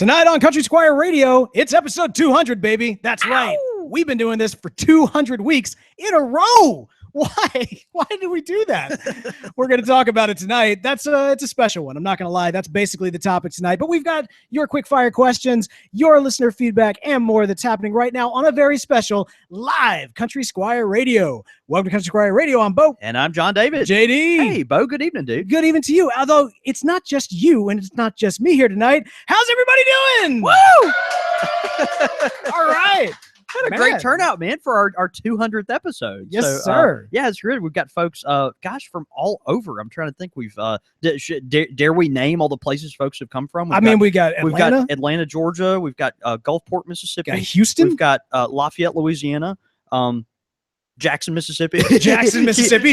Tonight on Country Squire Radio, it's episode 200, baby. That's right. We've been doing this for 200 weeks in a row. Why? Why did we do that? We're going to talk about it tonight. It's a special one. I'm not going to lie. That's basically the topic tonight. But we've got your quick fire questions, your listener feedback, and more that's happening right now on a very special live Country Squire Radio. Welcome to Country Squire Radio. I'm Beau. And I'm John David. JD. Hey, Beau. Good evening, dude. Good evening to you. Although it's not just you and it's not just me here tonight. How's everybody doing? Woo! All right. Had a great turnout, man, for our 200th episode. Yes, sir. Yeah, it's good. We've got folks, from all over. I'm trying to think. We've dare we name all the places folks have come from? We got Atlanta. We've got Atlanta, Georgia. We've got Gulfport, Mississippi. Got Houston. We've got Lafayette, Louisiana. Jackson, Mississippi. Jackson, Mississippi.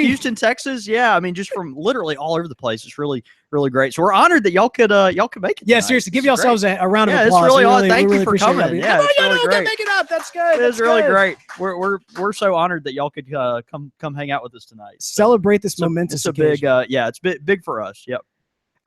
Houston, Texas. Yeah, I mean, just from literally all over the place. It's really, really great. So we're honored that y'all could make it. Yeah, tonight. seriously, give yourselves a round of applause. Yeah, it's really Thank you for coming. Yeah, it's really great. Make it up. That's good. It's really great. We're so honored that y'all could come hang out with us tonight. Celebrate this momentous occasion. It's big for us. Yep.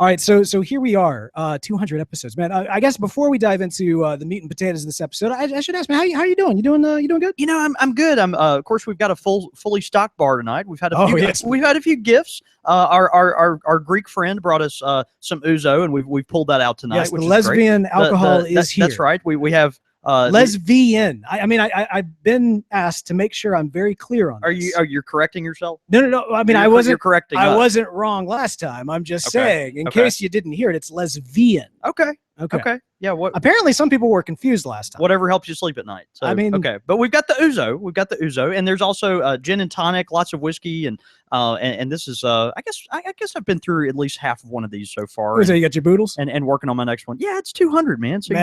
All right, so here we are, 200 episodes, man. I guess before we dive into the meat and potatoes of this episode, I should ask, man, how you doing? You doing good? You know, I'm good. Of course, we've got a fully stocked bar tonight. We've had a few gifts. Our Greek friend brought us some ouzo, and we've pulled that out tonight. Yes, which the is lesbian great. alcohol is here. That's right. We have. Lesbian. I've been asked to make sure I'm very clear on this. Are you correcting yourself? No. I mean, you're correcting. I wasn't wrong last time. I'm just saying, in case you didn't hear it, it's lesbian. Okay. Yeah. Apparently, some people were confused last time. Whatever helps you sleep at night. So, okay. But we've got the ouzo. And there's also gin and tonic, lots of whiskey, and this is I guess I've been through at least half of one of these so far. You got your boodles and working on my next one. Yeah, it's 200, man. So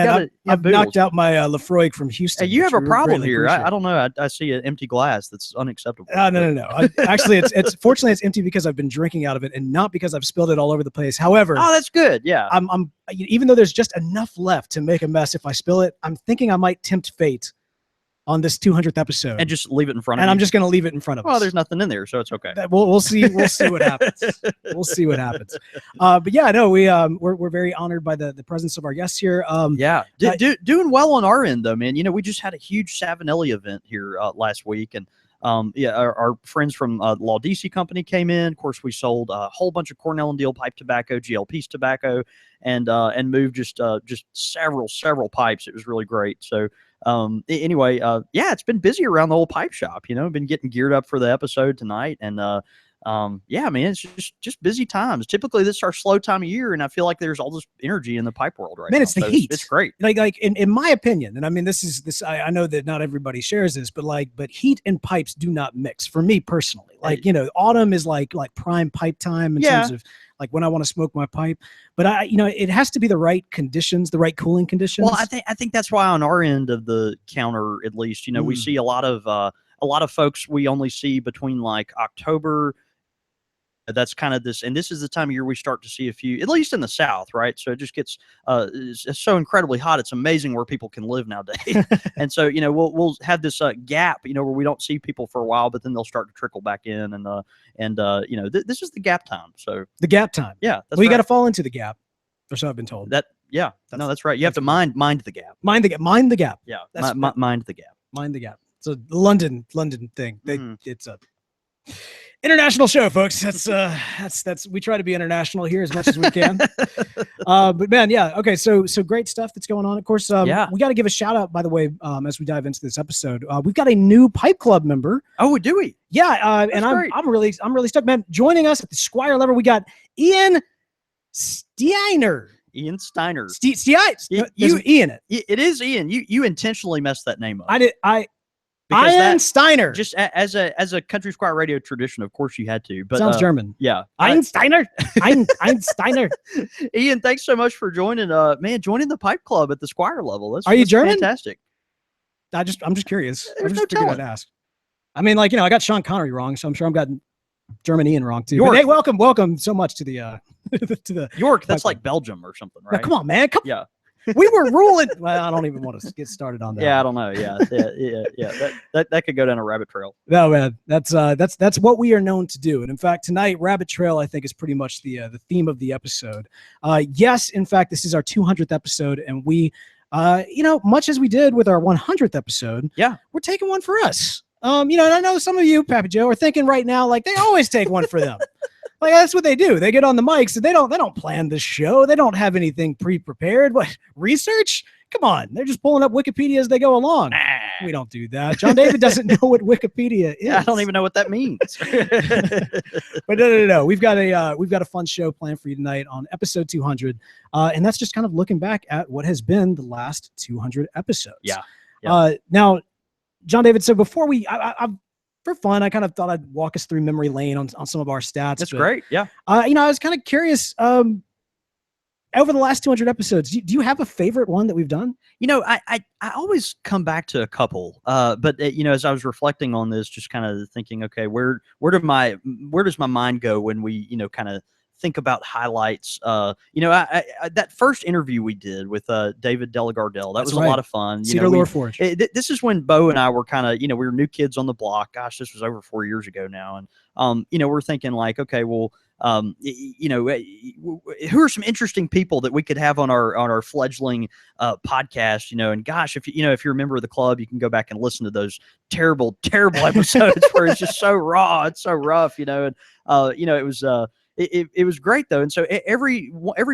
I've knocked out my Lafroig from Houston. Hey, you have a problem here. I don't know. I see an empty glass. That's unacceptable. No. Actually, it's fortunately it's empty because I've been drinking out of it and not because I've spilled it all over the place. However, that's good. Yeah, I'm even though there's just enough left to make a mess if I spill it, I'm thinking I might tempt fate on this 200th episode and just leave it in front of I'm just going to leave it in front of us. Well, there's nothing in there, so it's okay. We'll see what happens. We'll see what happens. But yeah, no, we're very honored by the presence of our guests here. Doing well on our end though, man. You know, we just had a huge Savinelli event here last week, and our friends from the Laudisi company came in. Of course, we sold a whole bunch of Cornell and Deal pipe tobacco, GLP's tobacco, and moved just several pipes. It was really great. So anyway, it's been busy around the whole pipe shop. You know, been getting geared up for the episode tonight, and man, it's just busy times. Typically, this is our slow time of year, and I feel like there's all this energy in the pipe world right now. Man, it's the heat. It's great. Like in my opinion, and I mean, this. I know that not everybody shares this, but heat and pipes do not mix for me personally. Autumn is like prime pipe time in terms of like when I want to smoke my pipe, but it has to be the right conditions, the right cooling conditions. Well, I think that's why on our end of the counter, at least, we see a lot of folks we only see between like October. That's kind of this, and this is the time of year we start to see a few, at least in the South, right? So it just gets it's so incredibly hot. It's amazing where people can live nowadays. And so we'll have this gap, where we don't see people for a while, but then they'll start to trickle back in, and this is the gap time. So the gap time, yeah. You got to fall into the gap, or so I've been told. That's right. You have to mind the gap. Mind the gap. Yeah, mind the gap. Mind the gap. So the London thing. It's a international show, folks. That's we try to be international here as much as we can. But man, yeah, okay. So great stuff that's going on. Of course, we got to give a shout out, by the way, as we dive into this episode. We've got a new Pipe Club member. Oh, do we? Yeah, and I'm really stoked, man. Joining us at the Squire level, we got Ian Steiner. Ian Steiner. There's an E in it. It is Ian. You intentionally messed that name up. Ian Steiner. Just as a Country Squire Radio tradition, of course you had to. But sounds German. Yeah. Ian Steiner. Ian Steiner. Ian, thanks so much for joining the Pipe Club at the Squire level. Are you German? Fantastic. I'm just curious. There's I just no figured I'd ask. I mean, I got Sean Connery wrong, so I'm sure I've got German Ian wrong too. But hey, welcome so much to the to the York. That's like Belgium or something, right? Now, come on, man. Yeah. We were ruling. Well, I don't even want to get started on that. Yeah, I don't know. Yeah. That could go down a rabbit trail. No, man, that's what we are known to do. And in fact, tonight, Rabbit Trail, I think, is pretty much the theme of the episode. Yes, in fact, this is our 200th episode, and we, much as we did with our 100th episode, we're taking one for us. And I know some of you, Pappy Joe, are thinking right now, like, they always take one for them. Like, that's what they do. They get on the mics and they don't plan this show. They don't have anything pre-prepared. What, research? Come on. They're just pulling up Wikipedia as they go along. We don't do that. John David doesn't know what Wikipedia is. I don't even know what that means. But no. We've got a fun show planned for you tonight on episode 200. And that's just kind of looking back at what has been the last 200 episodes. Yeah. Now, John David, so before for fun, I kind of thought I'd walk us through memory lane on some of our stats. That's great. Yeah. I was kind of curious, over the last 200 episodes, do you have a favorite one that we've done? I always come back to a couple, but as I was reflecting on this, just kind of thinking, okay, where does my mind go when we, kind of think about highlights? That first interview we did with David Delagardelle, that was a lot of fun. Cedar Lore Forge. This is when Beau and I were kind of, we were new kids on the block. Gosh, this was over 4 years ago now, and we're thinking like, okay, well, who are some interesting people that we could have on our fledgling podcast, and gosh, if you're a member of the club, you can go back and listen to those terrible episodes where it's just so raw, it's so rough, and it was great though. And so every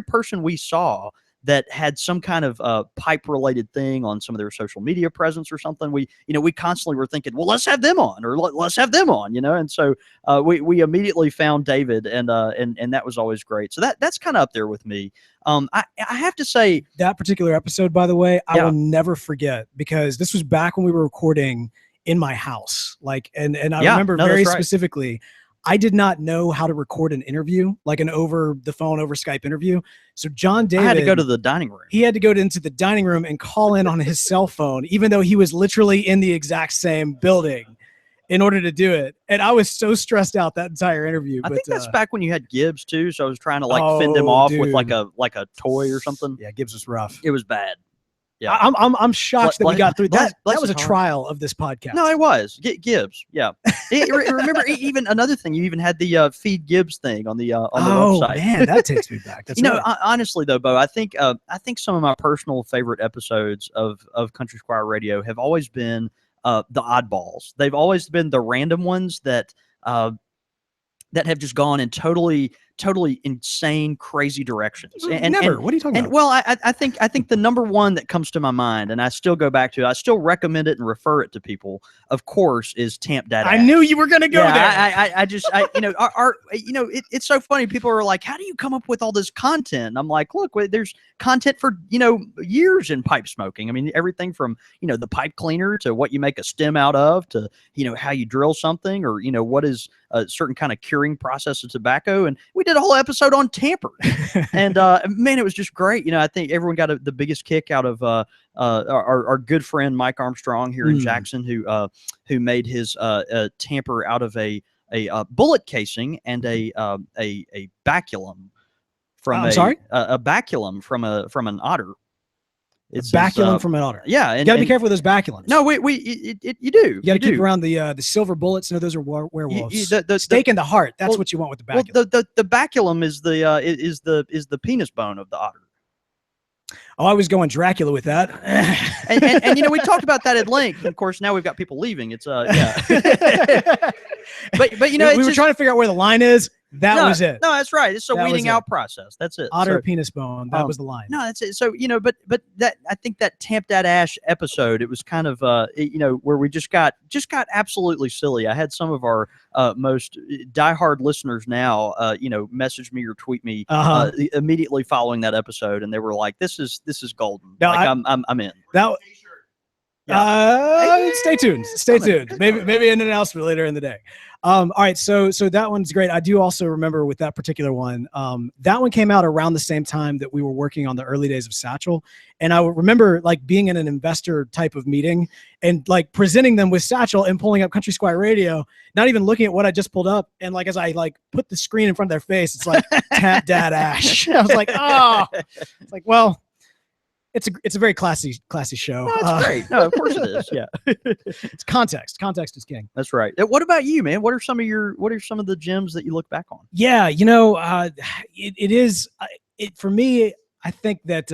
person we saw that had some kind of pipe related thing on some of their social media presence or something, we constantly were thinking, well, let's have them on, or let's have them on, and so we immediately found David, and that was always great. So that's kind of up there with me. I have to say that particular episode, by the way, I will never forget, because this was back when we were recording in my house, and I remember very specifically, I did not know how to record an interview, like an over the phone, over Skype interview. So John David, I had to go to the dining room. He had to go into the dining room and call in on his cell phone, even though he was literally in the exact same building, in order to do it. And I was so stressed out that entire interview. I think that's back when you had Gibbs too. So I was trying to fend him off with like a toy or something. Yeah, Gibbs was rough. It was bad. Yeah, I'm shocked that we got through that. That was a heart. Trial of this podcast. No, it was Gibbs. Yeah, remember even another thing. You even had the feed Gibbs thing on the website. Oh man, that takes me back. That's honestly though, Beau, I think some of my personal favorite episodes of Country Squire Radio have always been the oddballs. They've always been the random ones that have just gone in totally insane, crazy directions. What are you talking about? Well, I think the number one that comes to my mind, and I still go back to it, I still recommend it and refer it to people, of course, is Tamp Dad Ash. I knew you were going to go there. It's so funny. People are like, how do you come up with all this content? And I'm like, look, there's content for, years in pipe smoking. I mean, everything from, the pipe cleaner to what you make a stem out of to, how you drill something, or, what is a certain kind of curing process of tobacco. And we did a whole episode on tamper, and man, it was just great. I think everyone got the biggest kick out of our good friend Mike Armstrong here in Jackson, who made his tamper out of a bullet casing and a baculum from a baculum from an otter. It's baculum from an otter. Yeah, you got to be careful with those baculums. No, you do. You got to keep around the silver bullets. No, those are werewolves. The stake in the heart. That's what you want with the baculum. Well, the baculum is the penis bone of the otter. Oh, I was going Dracula with that. and we talked about that at length. And of course, now we've got people leaving. It's yeah. but we were trying to figure out where the line is. That was it. No, that's right. It's a weeding out process. That's it. Otter penis bone. That was the line. No, that's it. So, but that, I think that Tamp Dad Ash episode, it was kind of, where we just got absolutely silly. I had some of our most diehard listeners now, message me or tweet me immediately following that episode. And they were like, this is golden. Now, I'm in. Stay tuned. Maybe an announcement later in the day. All right, so that one's great. I do also remember with that particular one, that one came out around the same time that we were working on the early days of Satchel, and I remember like being in an investor type of meeting and like presenting them with Satchel and pulling up Country Squire Radio, not even looking at what I just pulled up, and like as I like put the screen in front of their face, it's like Tamp Dad Ash. I was like, oh, it's like, well, it's a very classy show. No, it's great. No, of course it is. Yeah, it's context. Context is king. that's right. What about you, man? What are some of the gems that you look back on? Yeah, it is. For me, I think that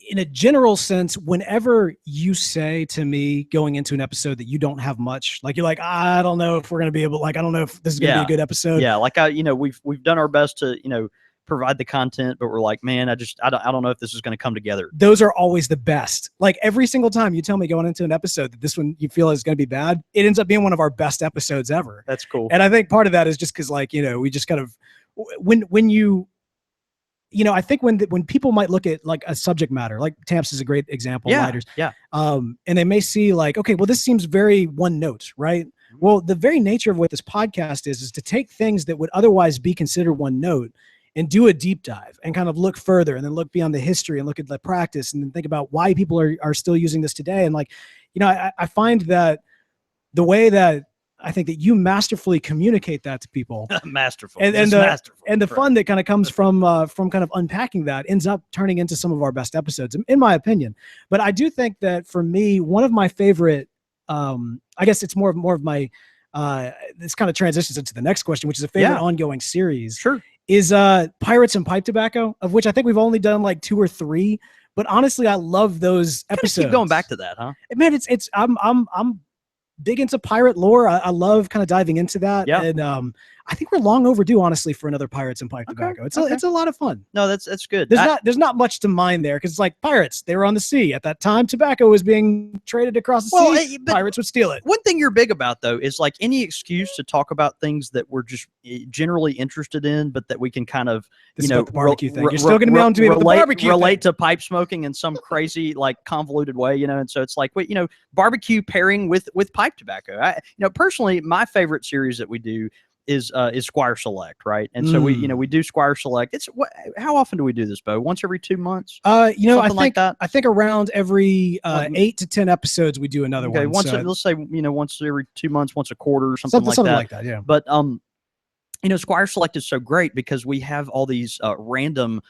in a general sense, whenever you say to me going into an episode that you don't have much, like you're like, I don't know if we're going to be able, like, I don't know if this is going to be a good episode. Yeah. Like we've done our best to, provide the content, but we're like, man, I don't know if this is going to come together. Those are always the best. Like every single time you tell me going into an episode that this one you feel is going to be bad, it ends up being one of our best episodes ever. That's cool. And I think part of that is just because, like, we just kind of, when you, I think when people might look at like a subject matter, like Tamps is a great example. Yeah, writers, yeah. And they may see like, okay, well, this seems very one note, right? Well, the very nature of what this podcast is to take things that would otherwise be considered one note and do a deep dive and kind of look further and then look beyond the history and look at the practice and then think about why people are still using this today. And like, I find that the way that I think that you masterfully communicate that to people, masterful, and the fun that kind of comes from kind of unpacking that ends up turning into some of our best episodes, in my opinion. But I do think that for me, one of my favorite, I guess it's more of my, this kind of transitions into the next question, which is a favorite ongoing series. Sure. Is Pirates and Pipe Tobacco, of which I think we've only done like 2 or 3. But honestly, I love those episodes. Keep going back to that, huh? Man, I'm big into pirate lore. I love kind of diving into that. Yeah. And I think we're long overdue, honestly, for another Pirates and Pipe Tobacco. It's a lot of fun. No, that's good. There's not much to mine there because it's like pirates. They were on the sea at that time. Tobacco was being traded across the sea. Pirates would steal it. One thing you're big about though is like any excuse to talk about things that we're just generally interested in, but that we can kind of the barbecue thing. You're still going to be on to me with the barbecue relate to pipe smoking in some crazy like convoluted way, And so it's like barbecue pairing with pipe tobacco. Personally, my favorite series that we do is Squire Select, right? And so we do Squire Select. How often do we do this, Beau? Once every 2 months? I think around every 8 to 10 episodes we do another one. Okay, let's say once every 2 months, once a quarter, or something like that. Yeah. But Squire Select is so great because we have all these random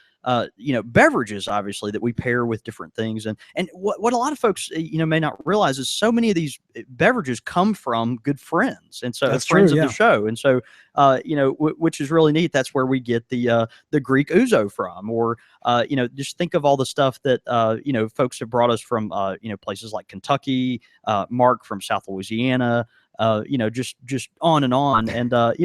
beverages, obviously, that we pair with different things. And what a lot of folks, may not realize is so many of these beverages come from good friends. And so friends of the show. And so, which is really neat. That's where we get the Greek ouzo from, or, just think of all the stuff that, folks have brought us from, places like Kentucky, Mark from South Louisiana, just on and on. And, our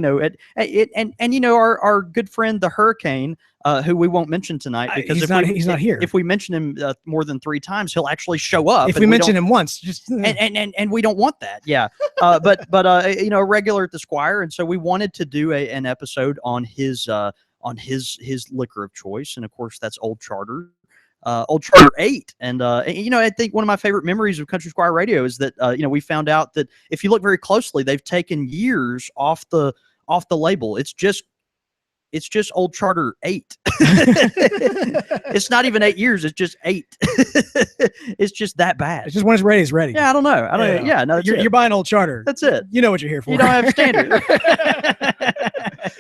good friend, the Hurricane, who we won't mention tonight because he's not here. If we mention him more than 3 times, he'll actually show up. If we mention him once, just and we don't want that. Yeah. But a regular at the Squire. And so we wanted to do an episode on his liquor of choice. And of course that's Old Charter 8. And I think one of my favorite memories of Country Squire Radio is that we found out that if you look very closely, they've taken years off the label. It's just Old Charter 8. It's not even 8 years. It's just 8. It's just that bad. It's just when it's ready, it's ready. Yeah, I don't know. Yeah, no, you're buying Old Charter. That's it. You know what you're here for. You don't have standard.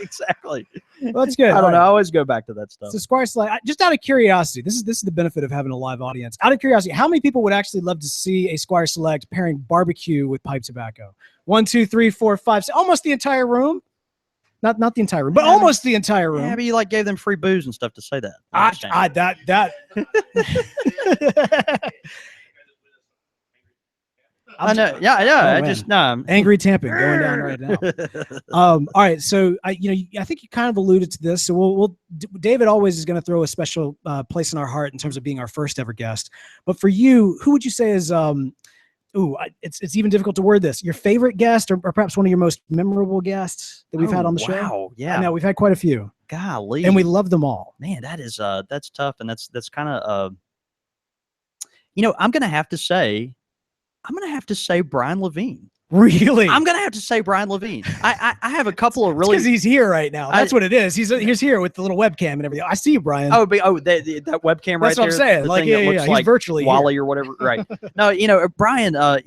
Exactly. Well, that's good. I don't know. I always go back to that stuff. So Squire Select, just out of curiosity, this is the benefit of having a live audience. Out of curiosity, how many people would actually love to see a Squire Select pairing barbecue with pipe tobacco? 1, 2, 3, 4, 5, 6, almost the entire room. Not the entire room, but almost the entire room. Yeah, but you gave them free booze and stuff to say that. I know. Yeah. I'm angry tamping going down right now. All right. So I think you kind of alluded to this. So David always is going to throw a special place in our heart in terms of being our first ever guest. But for you, who would you say is it's even difficult to word this. Your favorite guest, or perhaps one of your most memorable guests that we've had on the show? Wow, yeah. I know we've had quite a few. Golly, and we love them all. Man, that's tough, and that's kind of I'm gonna have to say Brian Levine. Really? I'm gonna have to say Brian Levine. I have a couple of really because he's here right now. That's what it is. He's here with the little webcam and everything. I see you, Brian. That webcam right there. That's what I'm saying. Like he's like virtually Wally here. Or whatever. Right. No, Brian. Of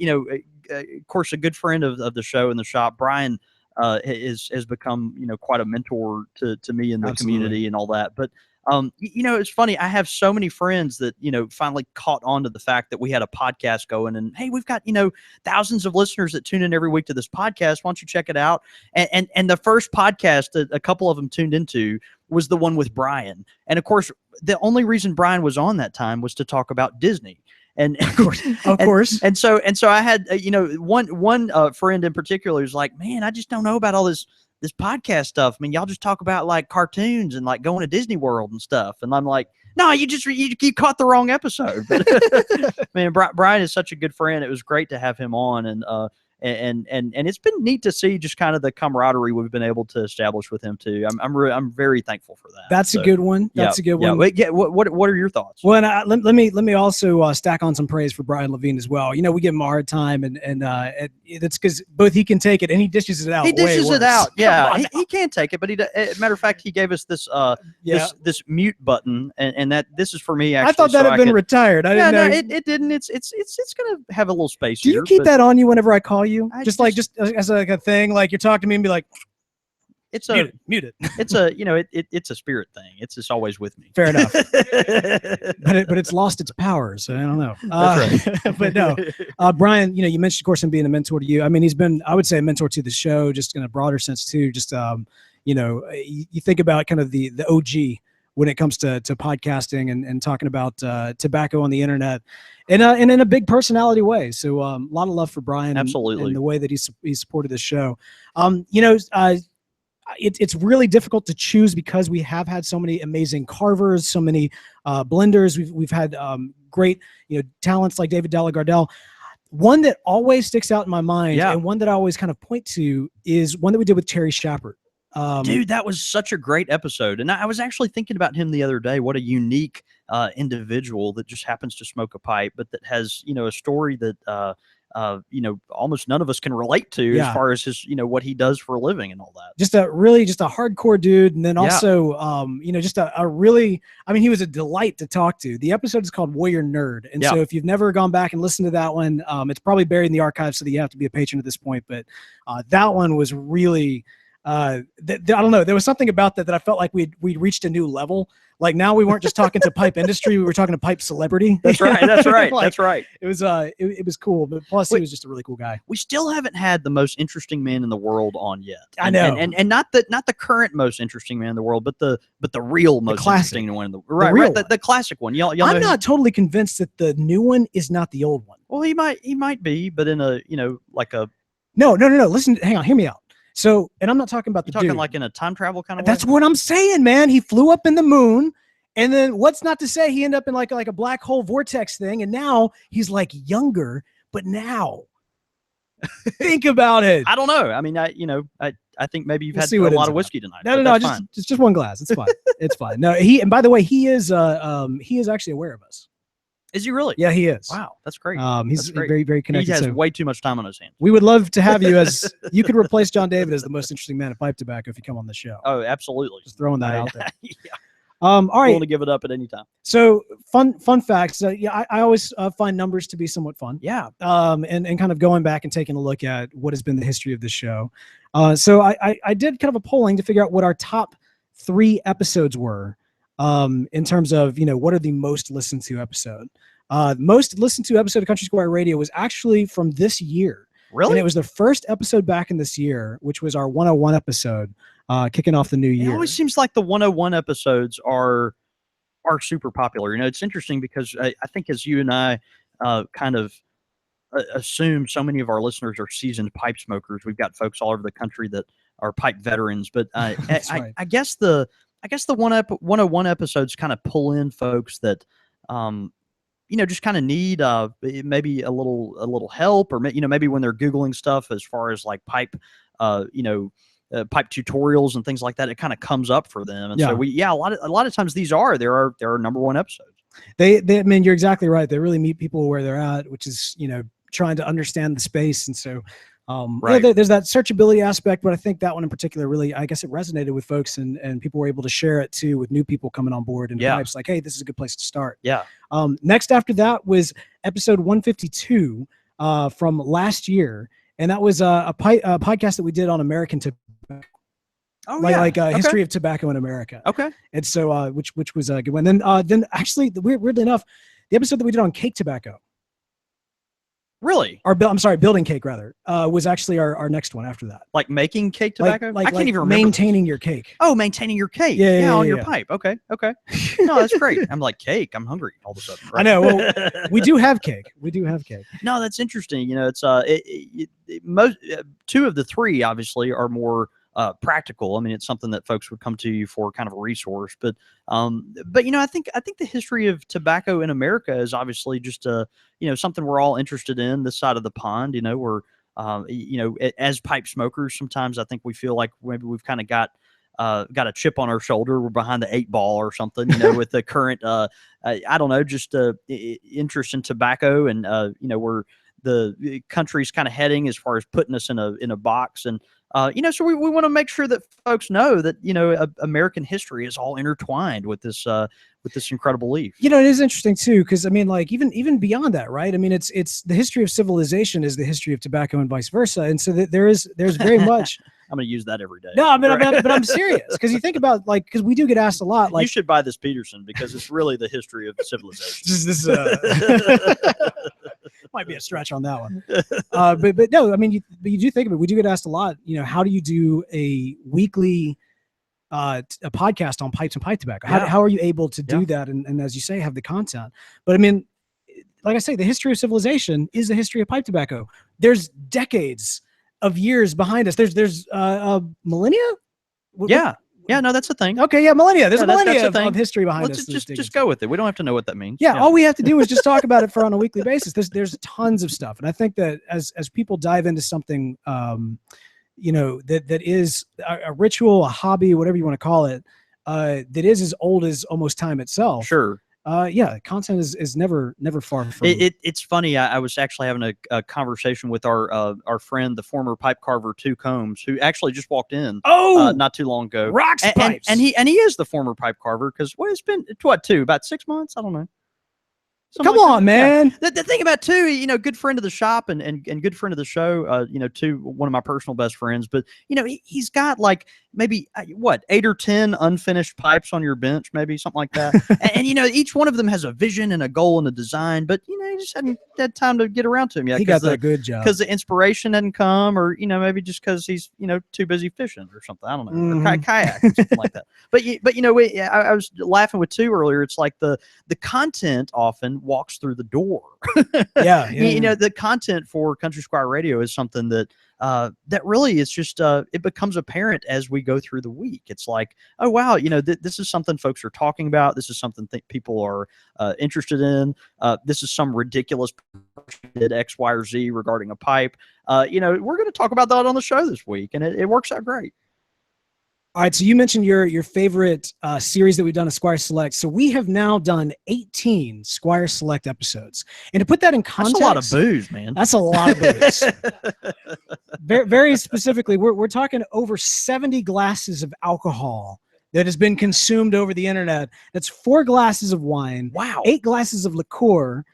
course, a good friend of the show and the shop. Brian has become quite a mentor to me in the community and all that. But It's funny. I have so many friends that, finally caught on to the fact that we had a podcast going, and hey, we've got, thousands of listeners that tune in every week to this podcast. Why don't you check it out? And the first podcast that a couple of them tuned into was the one with Brian. And of course, the only reason Brian was on that time was to talk about Disney. And of course. And so I had, one friend in particular who's like, man, I just don't know about all this podcast stuff. I mean, y'all just talk about like cartoons and like going to Disney World and stuff. And I'm like, no, you caught the wrong episode. Man, Brian is such a good friend. It was great to have him on, and it's been neat to see just kind of the camaraderie we've been able to establish with him too. I'm very thankful for that. That's a good one. That's a good one. What are your thoughts? Well, and let me also stack on some praise for Brian Levine as well. We give him a hard time, and it's because both he can take it and he dishes it out. He dishes it out. Yeah, he can take it, but matter of fact, he gave us this this mute button, and that this is for me. Actually, I thought that had been retired. I didn't know. It didn't. It's gonna have a little space. Do you keep that on you whenever I call you? Just as like a thing, like you're talking to me and be like, it's mute it. It's it's a spirit thing. It's just always with me. Fair enough. but it's lost its power, so I don't know. That's right. But no, Brian, you mentioned, of course, him being a mentor to you. I mean, he's been, I would say, a mentor to the show, just in a broader sense too. Just you think about kind of the OG when it comes to podcasting and talking about tobacco on the internet, and in a big personality way. So a lot of love for Brian. Absolutely. And the way that he supported the show. It's really difficult to choose because we have had so many amazing carvers, so many blenders. We've had great talents like David Delagardelle. One that always sticks out in my mind, and one that I always kind of point to, is one that we did with Terry Shepard. Dude, that was such a great episode. And I was actually thinking about him the other day. What a unique individual that just happens to smoke a pipe, but that has, a story that, almost none of us can relate to as far as his, what he does for a living and all that. Just a hardcore dude. And then also, just a really, he was a delight to talk to. The episode is called Warrior Nerd. And so if you've never gone back and listened to that one, it's probably buried in the archives so that you have to be a patron at this point. But that one was really, I don't know. There was something about that I felt like we'd reached a new level. Like now we weren't just talking to pipe industry; we were talking to pipe celebrity. That's right. That's right. That's right. It was it was cool, but plus he was just a really cool guy. We still haven't had the most interesting man in the world on yet. I know, and not the current most interesting man in the world, but the real most interesting one in the world. Right. The classic one. Y'all I'm not totally convinced that the new one is not the old one. Well, he might be, but in a like a no. Listen, hang on, hear me out. So, and I'm not talking about talking like in a time travel kind of way. That's what I'm saying, man. He flew up in the moon, and then what's not to say he ended up in like a black hole vortex thing, and now he's like younger, but now think about it. I don't know. I mean, I think maybe you've had a lot of whiskey tonight. No, just one glass. It's fine. It's fine. No, and by the way, he is actually aware of us. Is he really? Yeah, he is. Wow, that's great. He's very, very connected. He has way too much time on his hands. We would love to have you as you could replace John David as the most interesting man at pipe tobacco if you come on the show. Oh, absolutely. Just throwing that out there. Yeah. All right. Willing to give it up at any time. So fun facts. I always find numbers to be somewhat fun. Yeah. And kind of going back and taking a look at what has been the history of this show. So I did kind of a polling to figure out what our top 3 episodes were in terms of, what are the most listened to episode. Most listened to episode of Country Squire Radio was actually from this year. Really? And it was the first episode back in this year, which was our 101 episode, kicking off the new year. It always seems like the 101 episodes are super popular. It's interesting because I think as you and I kind of assume so many of our listeners are seasoned pipe smokers. We've got folks all over the country that are pipe veterans, but I guess the 101 episodes kind of pull in folks that just kind of need maybe a little help, or maybe when they're Googling stuff as far as like pipe pipe tutorials and things like that, it kind of comes up for them. And so a lot of times there are number 1 episodes. They I mean, you're exactly right. They really meet people where they're at, which is trying to understand the space. And so there's that searchability aspect, but I think that one in particular really, I guess it resonated with folks, and people were able to share it too with new people coming on board and pipes like, hey, this is a good place to start. Yeah. Next after that was episode 152 from last year, and that was a podcast that we did on American tobacco. Oh, like okay. history of tobacco in America. Okay. And so, which was a good one. Then actually, weirdly enough, the episode that we did on cake tobacco, Really? I'm sorry, building cake rather, was actually our next one after that. Like making cake tobacco? I can't even remember. Maintaining your cake. Oh, maintaining your cake. Yeah, on your pipe. Okay. No, that's great. I'm like, cake. I'm hungry all of a sudden. Right? I know. Well, we do have cake. No, that's interesting. It's two of the three obviously are more practical. I mean, it's something that folks would come to you for, kind of a resource. But I think the history of tobacco in America is obviously just something we're all interested in this side of the pond. We're as pipe smokers, sometimes I think we feel like maybe we've kind of got a chip on our shoulder. We're behind the 8 ball or something, with the current, I don't know, just interest in tobacco, and where the country's kind of heading as far as putting us in a box. And so we want to make sure that folks know that American history is all intertwined with this incredible leaf. It is interesting too, because I mean, like even beyond that, right? I mean, it's the history of civilization is the history of tobacco and vice versa, and so there's very much. I'm going to use that every day. No, but I'm serious, because you think about because we do get asked a lot. Like, you should buy this Peterson, because it's really the history of civilization. this might be a stretch on that one, but no, I mean, you do think of it. We do get asked a lot. How do you do a weekly a podcast on pipes and pipe tobacco? How are you able to do that? And as you say, have the content. But I mean, like I say, the history of civilization is the history of pipe tobacco. There's decades of years behind us. There's millennia. Yeah, no, that's the thing. Okay, yeah, millennia. There's a millennia that's of history behind us. Just go with it. We don't have to know what that means. Yeah, all we have to do is just talk about it on a weekly basis. There's tons of stuff, and I think that as people dive into something, that is a ritual, a hobby, whatever you want to call it, that is as old as almost time itself. Sure. Content is never far from it's funny. I was actually having a conversation with our friend, the former pipe carver 2 Combs, who actually just walked in not too long ago. Rocks pipes. And he is the former pipe carver, because it's been about 6 months? I don't know. Come on, man. Yeah. The thing about 2, good friend of the shop and good friend of the show, 2, one of my personal best friends, but he's got like maybe 8 or 10 unfinished pipes on your bench, maybe something like that. and each one of them has a vision and a goal and a design, but he just hadn't had time to get around to him yet. He got that good job because the inspiration hadn't come, or maybe just because he's too busy fishing or something. I don't know, or kayak or something like that. But I was laughing with 2 earlier. It's like the content often walks through the door. The content for Country Squire Radio is something that really is just it becomes apparent as we go through the week. It's like, oh wow, this is something folks are talking about. This is something people are interested in. This is some ridiculous did X, Y, or Z regarding a pipe. We're going to talk about that on the show this week, and it works out great. All right, so you mentioned your favorite series that we've done at Squire Select. So we have now done 18 Squire Select episodes. And to put that in context, that's a lot of booze, man. That's a lot of booze. very, very specifically, we're talking over 70 glasses of alcohol that has been consumed over the internet. That's 4 glasses of wine. Wow. 8 glasses of liqueur,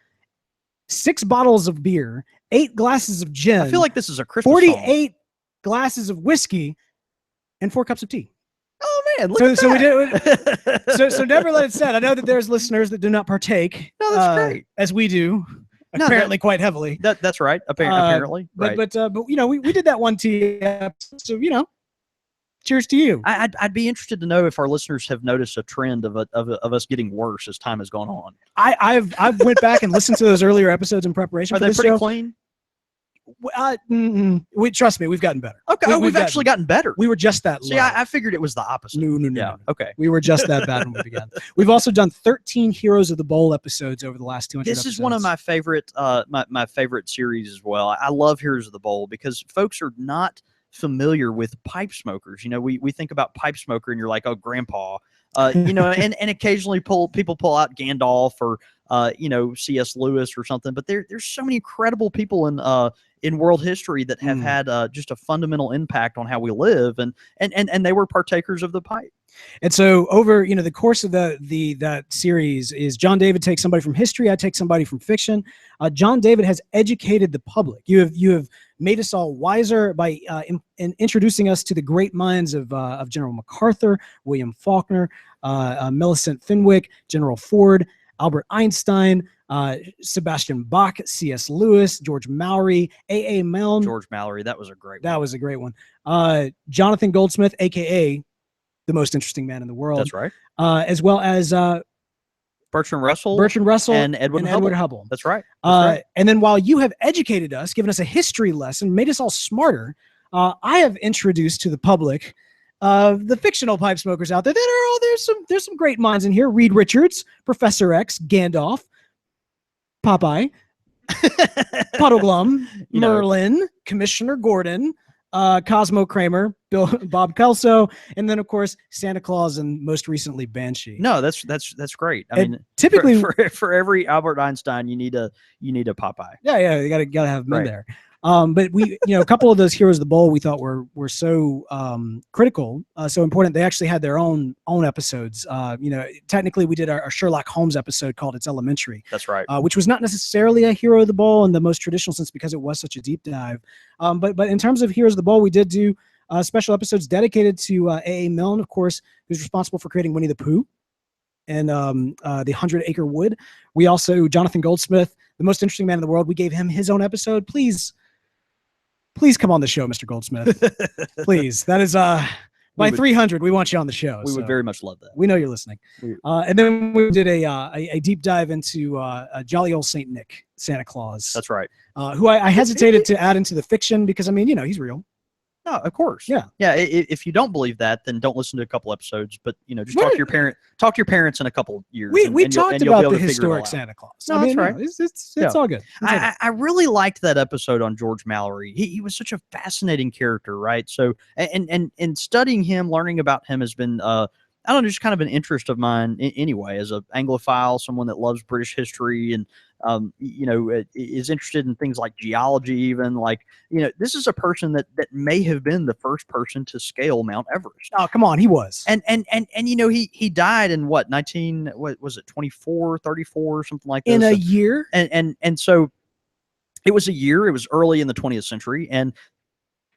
6 bottles of beer, 8 glasses of gin. I feel like this is a Christmas 48 glasses of whiskey, and 4 cups of tea. Oh man! Look at so that. we did. So never let it set. I know that there's listeners that do not partake. No, that's great. As we do, apparently quite heavily. That's right. Apparently, but we did that one tea episode. So cheers to you. I'd be interested to know if our listeners have noticed a trend of us getting worse as time has gone on. I've went back and listened to those earlier episodes in preparation. Are for they this pretty show. clean? Trust me, we've gotten better. Okay, we've actually gotten better. We were just that low. See, I figured it was the opposite. No. Yeah, okay. We were just that bad when we began. We've also done 13 Heroes of the Bowl episodes over the last 200 This episodes. is one of my favorite my favorite series as well. I love Heroes of the Bowl because folks are not familiar with pipe smokers. We think about pipe smoker and you're like, oh, grandpa. And occasionally people pull out Gandalf or C.S. Lewis or something, but there's so many incredible people in world history that have had just a fundamental impact on how we live, and they were partakers of the pipe. And so over, the course of that series is John David takes somebody from history, I take somebody from fiction. John David has educated the public. You have made us all wiser by in introducing us to the great minds of General MacArthur, William Faulkner, Millicent Fenwick, General Ford, Albert Einstein, Sebastian Bach, C.S. Lewis, George Mallory, A.A. Milne. George Mallory, that was a great one. That was a great one. Jonathan Goldsmith, a.k.a. the most interesting man in the world. That's right. As well as Bertrand Russell and Edwin Hubble. That's right. And then while you have educated us, given us a history lesson, made us all smarter, I have introduced to the public the fictional pipe smokers out there that are there's some great minds in here. Reed Richards, Professor X, Gandalf, Popeye, Puddleglum, Merlin, Commissioner Gordon, Cosmo Kramer, Bob Kelso, and then of course Santa Claus, and most recently Banshee. No, that's great. I mean, typically for every Albert Einstein, you need a Popeye. Yeah, you gotta have them in there. But we, a couple of those heroes of the bowl we thought were so critical, so important. They actually had their own episodes. Technically we did our Sherlock Holmes episode called "It's Elementary." That's right. Which was not necessarily a hero of the bowl in the most traditional sense because it was such a deep dive. But in terms of heroes of the bowl, we did do special episodes dedicated to A.A. Milne, of course, who's responsible for creating Winnie the Pooh and the 100-Acre Wood. We also, Jonathan Goldsmith, the most interesting man in the world, we gave him his own episode. Please come on the show, Mr. Goldsmith. Please. That is by 300. We want you on the show. We would very much love that. We know you're listening. And then we did a deep dive into a jolly old Saint Nick, Santa Claus. That's right. Who I hesitated to add into the fiction because he's real. No, of course. Yeah. If you don't believe that, then don't listen to a couple episodes. But just talk to your parents in a couple years. We talked about the historic Santa Claus. No, that's right. It's all good. I really liked that episode on George Mallory. He was such a fascinating character, right? So and studying him, learning about him has been I don't know, just kind of an interest of mine anyway, as an Anglophile, someone that loves British history and, is interested in things like geology, even this is a person that may have been the first person to scale Mount Everest. Oh, come on. He was. And he died in what was it? 24, 34, something like this. In a year. And so it was a year, it was early in the 20th century. And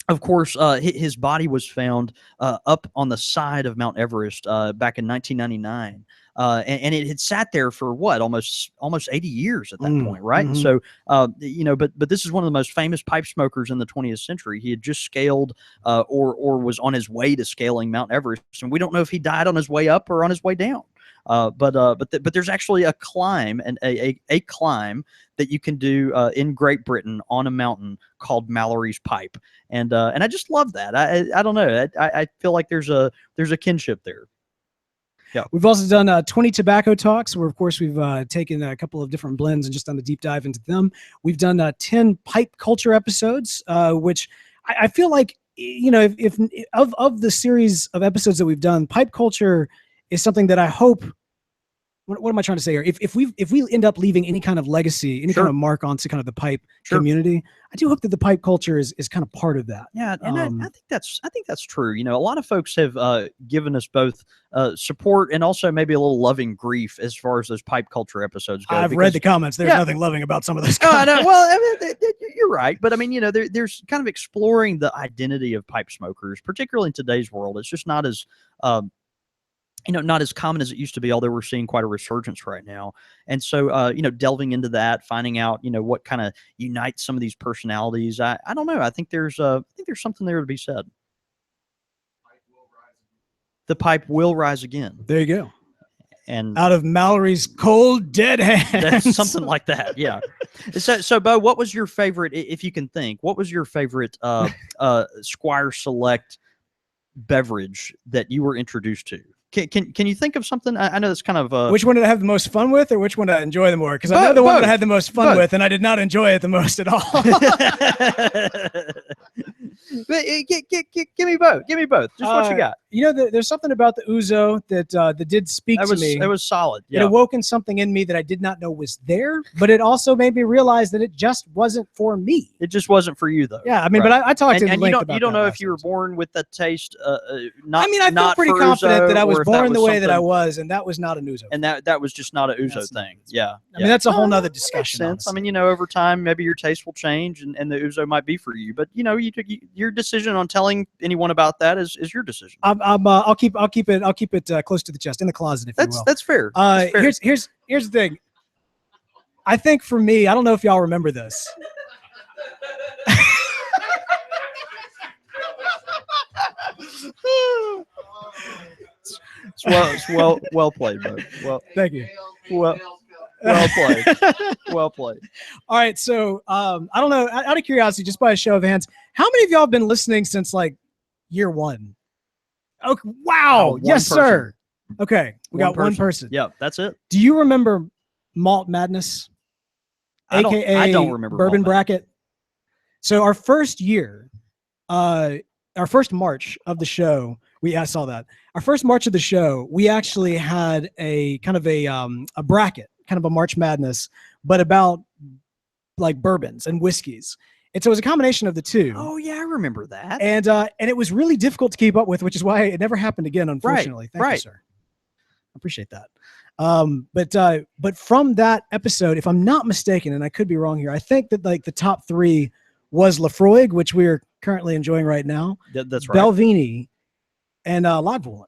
of course, his body was found up on the side of Mount Everest back in 1999, and it had sat there for almost 80 years at that point, right? Mm-hmm. So, but this is one of the most famous pipe smokers in the 20th century. He had just scaled or was on his way to scaling Mount Everest, and we don't know if he died on his way up or on his way down. But there's actually a climb and a climb that you can do in Great Britain on a mountain called Mallory's Pipe, and I just love that. I don't know. I feel like there's a kinship there. Yeah. We've also done 20 tobacco talks, where of course we've taken a couple of different blends and just done a deep dive into them. We've done 10 pipe culture episodes, which I feel like if of the series of episodes that we've done, pipe culture is something that I hope. What am I trying to say here? If we end up leaving any kind of legacy, any kind of mark onto kind of the pipe community, I do hope that the pipe culture is kind of part of that. Yeah, and I think that's true. A lot of folks have given us both support and also maybe a little loving grief as far as those pipe culture episodes go. I've read the comments. There's nothing loving about some of those comments. I know. Well, you're right, but I mean, there's kind of exploring the identity of pipe smokers, particularly in today's world. It's just not as not as common as it used to be, although we're seeing quite a resurgence right now. And so, delving into that, finding out, what kind of unites some of these personalities. I don't know. I think there's something there to be said. The pipe will rise again. There you go. And out of Mallory's cold, dead hands. That's something like that. Yeah. So Beau, what was your favorite, if you can think, what was your favorite Squire Select beverage that you were introduced to? Can you think of something? I know that's kind of which one did I have the most fun with, or which one did I enjoy the more? Because I know the one that I had the most fun with, and I did not enjoy it the most at all. But, give me both. Give me both. Just what you got. You know, there's something about the ouzo that did speak to me. It was solid. It awoken something in me that I did not know was there, but it also made me realize that it just wasn't for me. It just wasn't for you, though. Yeah, I mean, but I talked to and Link you don't know if you were born with that taste. Not. I mean, I felt pretty confident that I was born the way that I was, and that was not an ouzo. And that was just not an ouzo thing. Yeah. I mean, that's a whole nother discussion. Sense. I mean, you know, over time, maybe your taste will change, and the ouzo might be for you. But you know, your decision on telling anyone about that is your decision. I'll keep it close to the chest, in the closet, if you will. That's fair. Here's the thing. I think for me, I don't know if y'all remember this. It's well played, Beau. Well, thank you. Well played. Well played. All right, so I don't know. Out of curiosity, just by a show of hands, how many of y'all have been listening since like year one? Oh, wow! Yes, person. sir. Okay, we got one person. Yeah, that's it. Do you remember Malt Madness? AKA I don't remember Bourbon Bracket. So our first year, our first March of the show, I saw that. Our first March of the show, we actually had a kind of a bracket, kind of a March Madness, but about like bourbons and whiskeys. And so it was a combination of the two. Oh yeah, I remember that. And it was really difficult to keep up with, which is why it never happened again, unfortunately. Thank you, sir. I appreciate that. But from that episode, if I'm not mistaken, and I could be wrong here, I think that like the top three was Lafroig, which we are currently enjoying right now. That's right. Belvini and Lagavulin.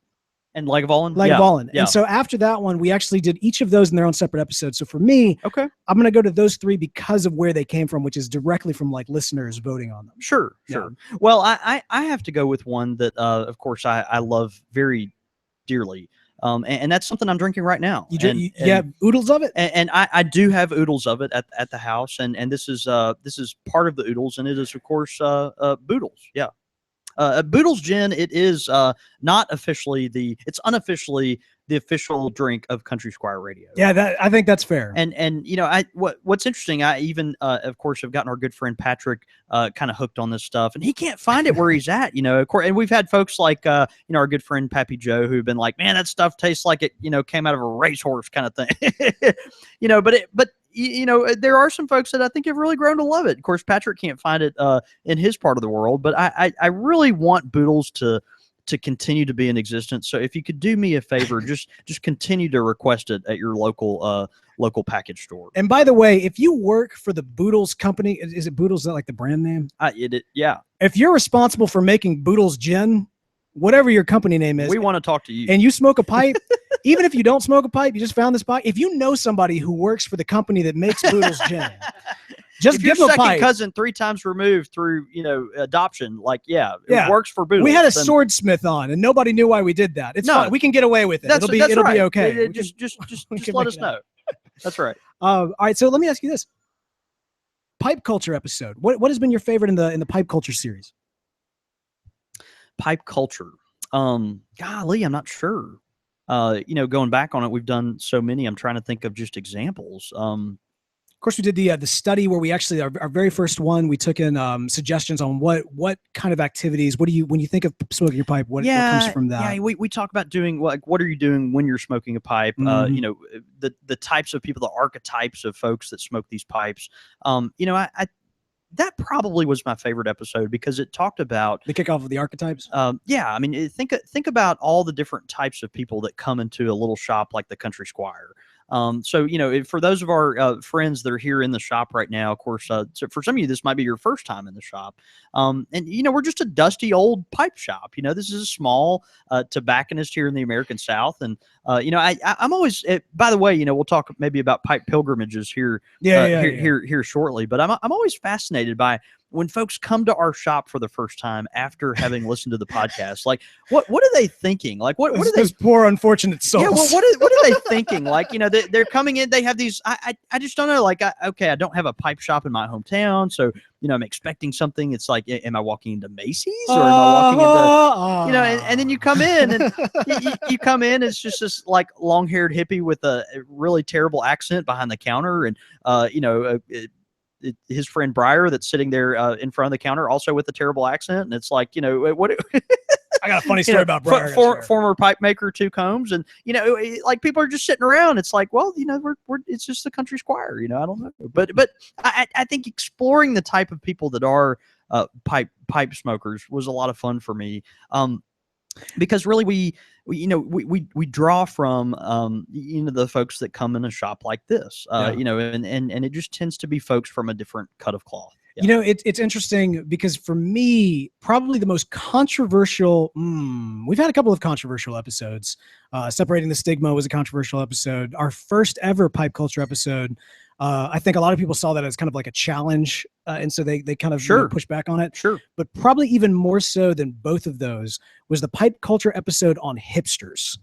And Lagavulin? Lagavulin. Yeah. And so after that one, we actually did each of those in their own separate episodes. So for me, okay, I'm going to go to those three because of where they came from, which is directly from like listeners voting on them. Sure. Well, I have to go with one that, of course, I love very dearly. And that's something I'm drinking right now. You have oodles of it? And I do have oodles of it at the house. And this is part of the oodles. And it is, of course, Boodles. Yeah. Boodles Gin, it is not officially it's unofficially the official drink of Country Squire Radio. Yeah, I think that's fair. And you know, what's interesting, I even of course have gotten our good friend Patrick kind of hooked on this stuff, and he can't find it where he's at. You know, of course, and we've had folks like you know, our good friend Pappy Joe who've been like, man, that stuff tastes like it, you know, came out of a racehorse kind of thing. You know, but you know, there are some folks that I think have really grown to love it. Of course, Patrick can't find it in his part of the world, but I really want Boodles to continue to be in existence. So if you could do me a favor, just continue to request it at your local package store. And by the way, if you work for the Boodles company, is it Boodles? Is that like the brand name? Yeah. If you're responsible for making Boodles Gin, whatever your company name is, we want to talk to you. And you smoke a pipe, even if you don't smoke a pipe, you just found this pipe. If you know somebody who works for the company that makes Boodles Gin, just give them a pipe. Cousin 3 times removed through, you know, adoption, like, it works for Boodles. We had a swordsmith on, and nobody knew why we did that. It's fine. We can get away with it. It'll be okay. Just let us know. That's right. All right. So let me ask you this: pipe culture episode. What has been your favorite in the pipe culture series? Pipe culture. Golly, I'm not sure. You know, going back on it, we've done so many. I'm trying to think of just examples. Of course, we did the study where we actually our very first one. We took in suggestions on what kind of activities. When you think of smoking your pipe, what comes from that? Yeah, we talk about doing like what are you doing when you're smoking a pipe? Mm-hmm. You know, the types of people, the archetypes of folks that smoke these pipes. You know, I that probably was my favorite episode because it talked about the kickoff of the archetypes. Yeah, I mean, think about all the different types of people that come into a little shop like the Country Squire. So, you know, for those of our friends that are here in the shop right now, of course, so for some of you, this might be your first time in the shop. And, you know, we're just a dusty old pipe shop. You know, this is a small tobacconist here in the American South. And, you know, I'm always, by the way, you know, we'll talk maybe about pipe pilgrimages here, here shortly. But I'm always fascinated by when folks come to our shop for the first time after having listened to the podcast. Like, what are they thinking? Like, what are those poor unfortunate souls? Yeah, well, what are they thinking? Like, you know, they're coming in. They have these. I just don't know. Like, okay, I don't have a pipe shop in my hometown, so you know, I'm expecting something. It's like, am I walking into Macy's or am I walking into, you know? And then you come in and you come in. It's just this like long-haired hippie with a really terrible accent behind the counter, and you know. his friend Briar that's sitting there in front of the counter, also with a terrible accent, and it's like, what? I got a funny story about Briar. Former pipe maker, Two Combs, and like people are just sitting around. It's like, well, we're it's just the Country Squire. I don't know, but I think exploring the type of people that are pipe smokers was a lot of fun for me. Because really we draw from the folks that come in a shop like this, and it just tends to be folks from a different cut of cloth. Yeah. It's interesting because for me, probably the most controversial, we've had a couple of controversial episodes. Separating the Stigma was a controversial episode. Our first ever pipe culture episode, I think a lot of people saw that as kind of like a challenge. And so they kind of pushed back on it. Sure. But probably even more so than both of those was the pipe culture episode on hipsters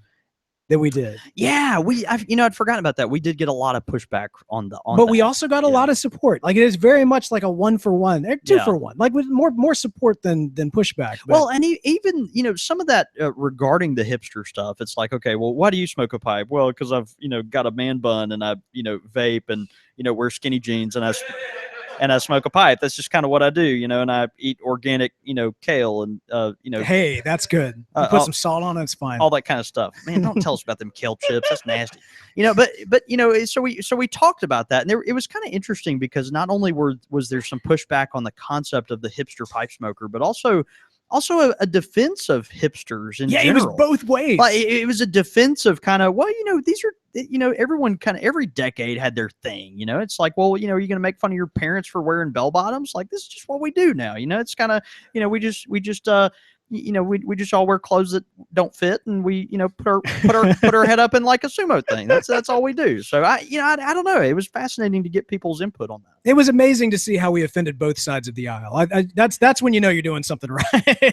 that we did. Yeah, I'd forgotten about that. We did get a lot of pushback on but we also got a lot of support. Like, it is very much like a 1-for-1, 2-for-1, like with more support than pushback. But. Well, and even some of that regarding the hipster stuff, it's like, okay, well, why do you smoke a pipe? Well, because I've got a man bun and I vape and wear skinny jeans and I smoke a pipe. That's just kind of what I do, and I eat organic, kale and, Hey, that's good. You put some salt on it, it's fine. All that kind of stuff. Man, don't tell us about them kale chips. That's nasty. But so we talked about that, and it was kind of interesting because not only was there some pushback on the concept of the hipster pipe smoker, but also a defense of hipsters in general. It was both ways. Like, it was a defense of kind of, well, these are, everyone kind of every decade had their thing. It's like, well, you're going to make fun of your parents for wearing bell bottoms. Like, this is just what we do now. It's kind of, we just all wear clothes that don't fit, and we, put our head up in like a sumo thing. That's all we do. So I don't know. It was fascinating to get people's input on that. It was amazing to see how we offended both sides of the aisle. That's when you're doing something right.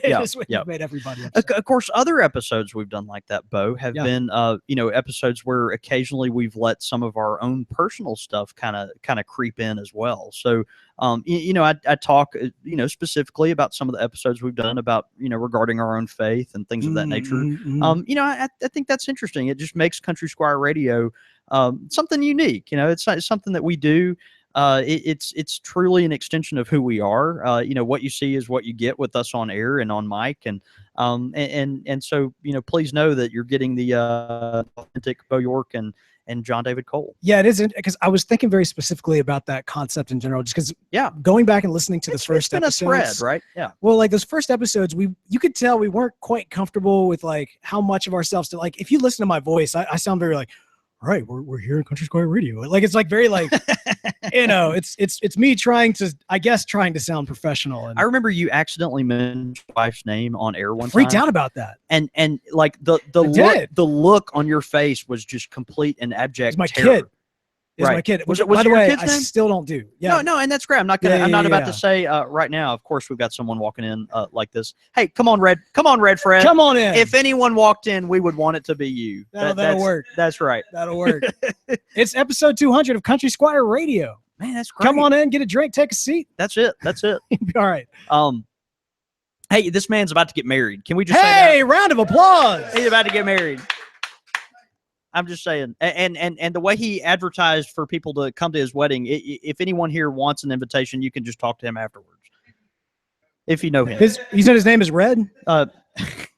Yeah, you made everybody upset. Of course, other episodes we've done like that, Beau, have been episodes where occasionally we've let some of our own personal stuff kind of creep in as well. So I talk specifically about some of the episodes we've done about regarding our own faith and things of that nature. I think that's interesting. It just makes Country Squire Radio something unique. It's something that we do. It's truly an extension of who we are. What you see is what you get with us on air and on mic, and so please know that you're getting the authentic Beau York and John David Cole. Yeah, it isn't, because I was thinking very specifically about that concept in general, just because going back and listening to the first episodes, a thread, right? Yeah. Well, like those first episodes, you could tell we weren't quite comfortable with like how much of ourselves to, like, if you listen to my voice, I sound very like, all right, we're here in Country Squire Radio. Like, it's like very like, it's me trying to sound professional. And I remember you accidentally mentioned your wife's name on air one time. Freaked out about that. And like the look on your face was just complete and abject terror. Kid. Is my kid. Was by the your way, kid's I name? still don't do. Yeah. No, and that's great. I'm not about to say right now. Of course, we've got someone walking in like this. Hey, come on, Red Fred. Come on in. If anyone walked in, we would want it to be you. That'll work. That's right. That'll work. It's episode 200 of Country Squire Radio. Man, that's great. Come on in, get a drink, take a seat. That's it. All right. Hey, this man's about to get married. Can we just say round of applause. He's about to get married. I'm just saying, and the way he advertised for people to come to his wedding, if anyone here wants an invitation, you can just talk to him afterwards, if you know him. You said his name is Red? You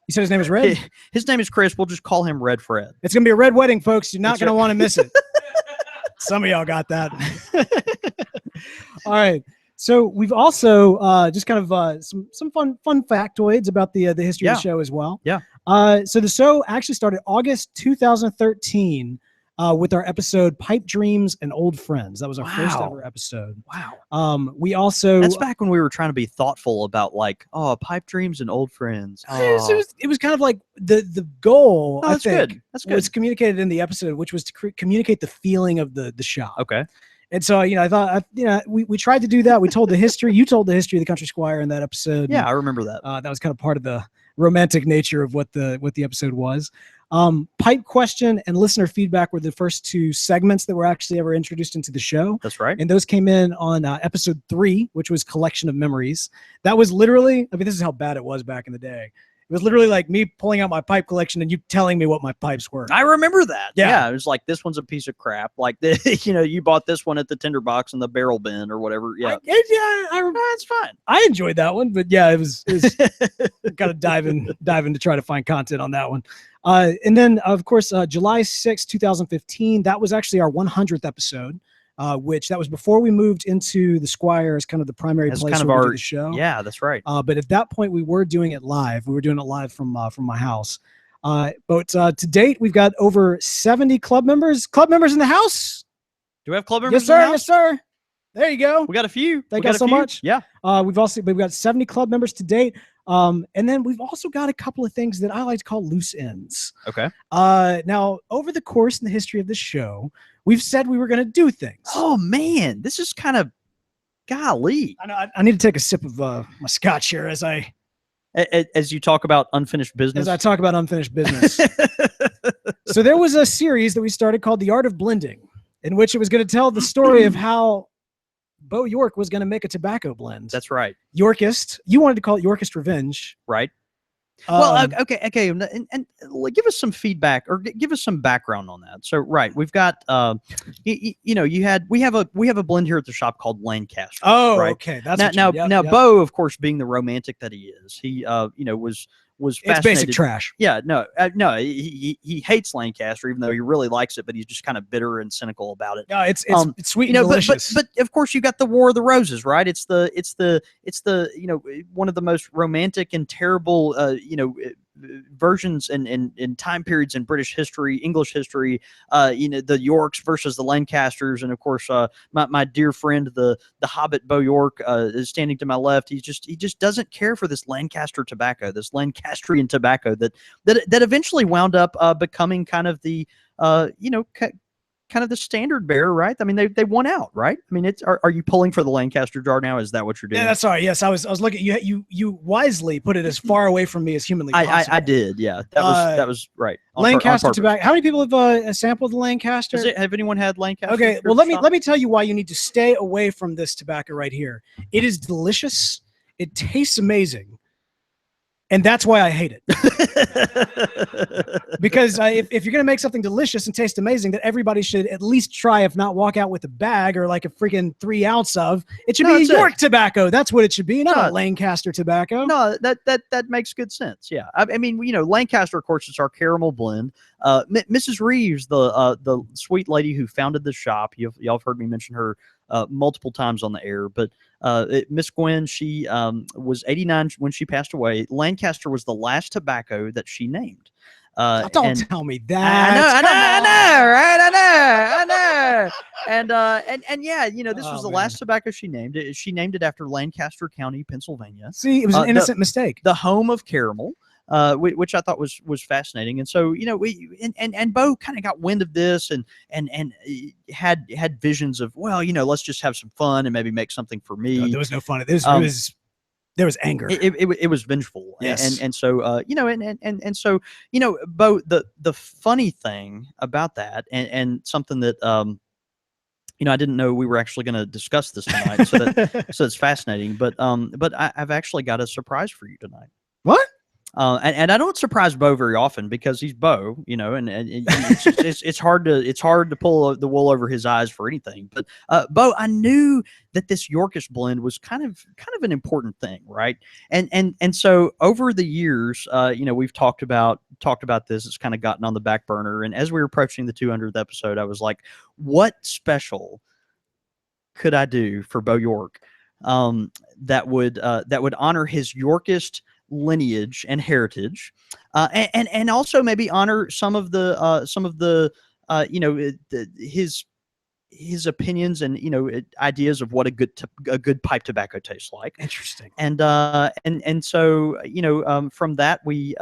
said his name is Red? His name is Chris. We'll just call him Red Fred. It's going to be a red wedding, folks. You're not going to want to miss it. Some of y'all got that. All right. So we've also just kind of some fun factoids about the history of the show as well. Yeah. So the show actually started August 2013 with our episode Pipe Dreams and Old Friends. That was our first ever episode. Wow. We also... That's back when we were trying to be thoughtful about like, Pipe Dreams and Old Friends. It was kind of like the goal, I think, That's good. was communicated in the episode, which was to communicate the feeling of the shop. Okay. And so, I thought, we tried to do that. We told the history. You told the history of the Country Squire in that episode. Yeah, I remember that. That was kind of part of the romantic nature of what the episode was. Pipe question and listener feedback were the first two segments that were actually ever introduced into the show. That's right. And those came in on episode 3, which was Collection of Memories. That was literally, this is how bad it was back in the day. It was literally like me pulling out my pipe collection and you telling me what my pipes were. I remember that. Yeah. It was like, this one's a piece of crap. Like, you bought this one at the tinderbox in the barrel bin or whatever. Yeah. That's fine. I enjoyed that one, but yeah, it was got to dive in to try to find content on that one. And then, of course, July 6, 2015, that was actually our 100th episode. Which that was before we moved into the Squire as kind of the primary place kind of where we our do the show. Yeah, that's right. But at that point, we were doing it live. We were doing it live from my house. But to date, we've got over 70 club members. Club members in the house. Do we have club members? Yes, sir. In the house? Yes, sir. There you go. We got a few. Thank you so much. Yeah. We've got 70 club members to date. And then we've also got a couple of things that I like to call loose ends. Okay. Now, over the course in the history of the show, we've said we were going to do things. Oh man, this is kind of golly. I know. I need to take a sip of my scotch here as you talk about unfinished business. As I talk about unfinished business. So there was a series that we started called The Art of Blending, in which it was going to tell the story of how Beau York was going to make a tobacco blend. That's right. Yorkist. You wanted to call it Yorkist Revenge. Right. Well, okay, and give us some feedback or give us some background on that. So, right, we've got, we have a blend here at the shop called Lancaster. Oh, right? Okay, that's now. Beau, of course, being the romantic that he is, he was fascinated. It's basic trash. Yeah, no, he hates Lancaster, even though he really likes it, but he's just kind of bitter and cynical about it. No, it's sweet and delicious. But of course you got the War of the Roses, right? It's the one of the most romantic and terrible versions and time periods in British history, English history. The Yorks versus the Lancasters, and of course my dear friend the Hobbit Beau York is standing to my left. He just doesn't care for this Lancaster tobacco, this Lancastrian tobacco that eventually wound up becoming kind of the kind of the standard bearer, right? I mean, they won out, right? I mean, are you pulling for the Lancaster jar now? Is that what you're doing? Yeah, that's all right. Yes, I was looking. You wisely put it as far away from me as humanly possible. I did. Yeah, that was right. Lancaster tobacco. How many people have sampled the Lancaster? Have anyone had Lancaster? Okay, well let me tell you why you need to stay away from this tobacco right here. It is delicious. It tastes amazing. And that's why I hate it. Because if you're going to make something delicious and taste amazing that everybody should at least try, if not walk out with a bag or like a freaking 3 ounce of, it should be York tobacco. That's what it should be, not a Lancaster tobacco. No, that makes good sense. Yeah. I mean, Lancaster, of course, it's our caramel blend. Mrs. Reeves, the sweet lady who founded the shop, y'all have heard me mention her multiple times on the air, but Miss Gwen, she was 89 when she passed away. Lancaster was the last tobacco that she named. Don't tell me that. I know. And yeah, this was the last tobacco she named. She named it after Lancaster County, Pennsylvania. See, it was an innocent mistake. The home of caramel. Which I thought was fascinating, and so and Beau kind of got wind of this and had visions of, well, let's just have some fun and maybe make something for me. No, there was no fun. There was anger. It was vengeful. Yes. And so and so Beau, the funny thing about that and something that I didn't know we were actually going to discuss this tonight, so it's fascinating. But I've actually got a surprise for you tonight. What? And I don't surprise Beau very often because he's Beau, and it's hard to pull the wool over his eyes for anything. But Beau, I knew that this Yorkish blend was kind of an important thing, right? And so over the years, we've talked about this. It's kind of gotten on the back burner. And as we were approaching the 200th episode, I was like, what special could I do for Beau York that would honor his Yorkist lineage and heritage, and also maybe honor some of the his opinions and ideas of what a good pipe tobacco tastes like. Interesting. And so from that we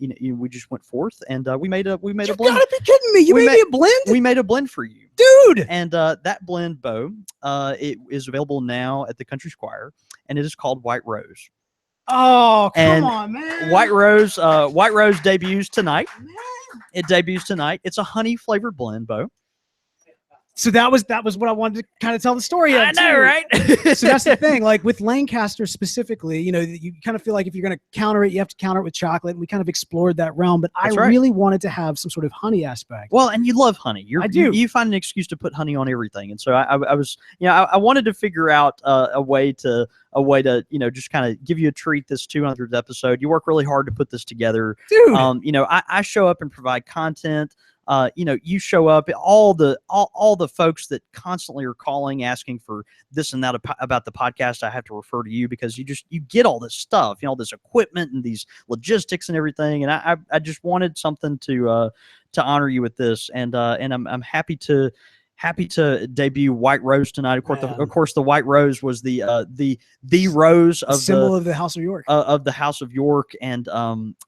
we just went forth and we made a blend. You gotta be kidding me! You made me a blend? We made a blend for you, dude. And that blend, Beau, it is available now at the Country Squire, and it is called White Rose. Oh, come on, man. White Rose debuts tonight. Man. It debuts tonight. It's a honey flavored blend, Beau. So that was what I wanted to kind of tell the story of. I know, too. right? So that's the thing. Like with Lancaster specifically, you kind of feel like if you're going to counter it, you have to counter it with chocolate. And we kind of explored that realm, but I really wanted to have some sort of honey aspect. Well, and you love honey. I do. You find an excuse to put honey on everything, and so I was, I wanted to figure out a way to just kind of give you a treat this 200th episode. You work really hard to put this together, dude. I show up and provide content. You show up, all the folks that constantly are calling, asking for this and that about the podcast. I have to refer to you because you get all this stuff, all this equipment and these logistics and everything. And I just wanted something to honor you with this. And I'm happy to debut White Rose tonight. Of course, the White Rose was the rose of symbol of the House of York, of the House of York. And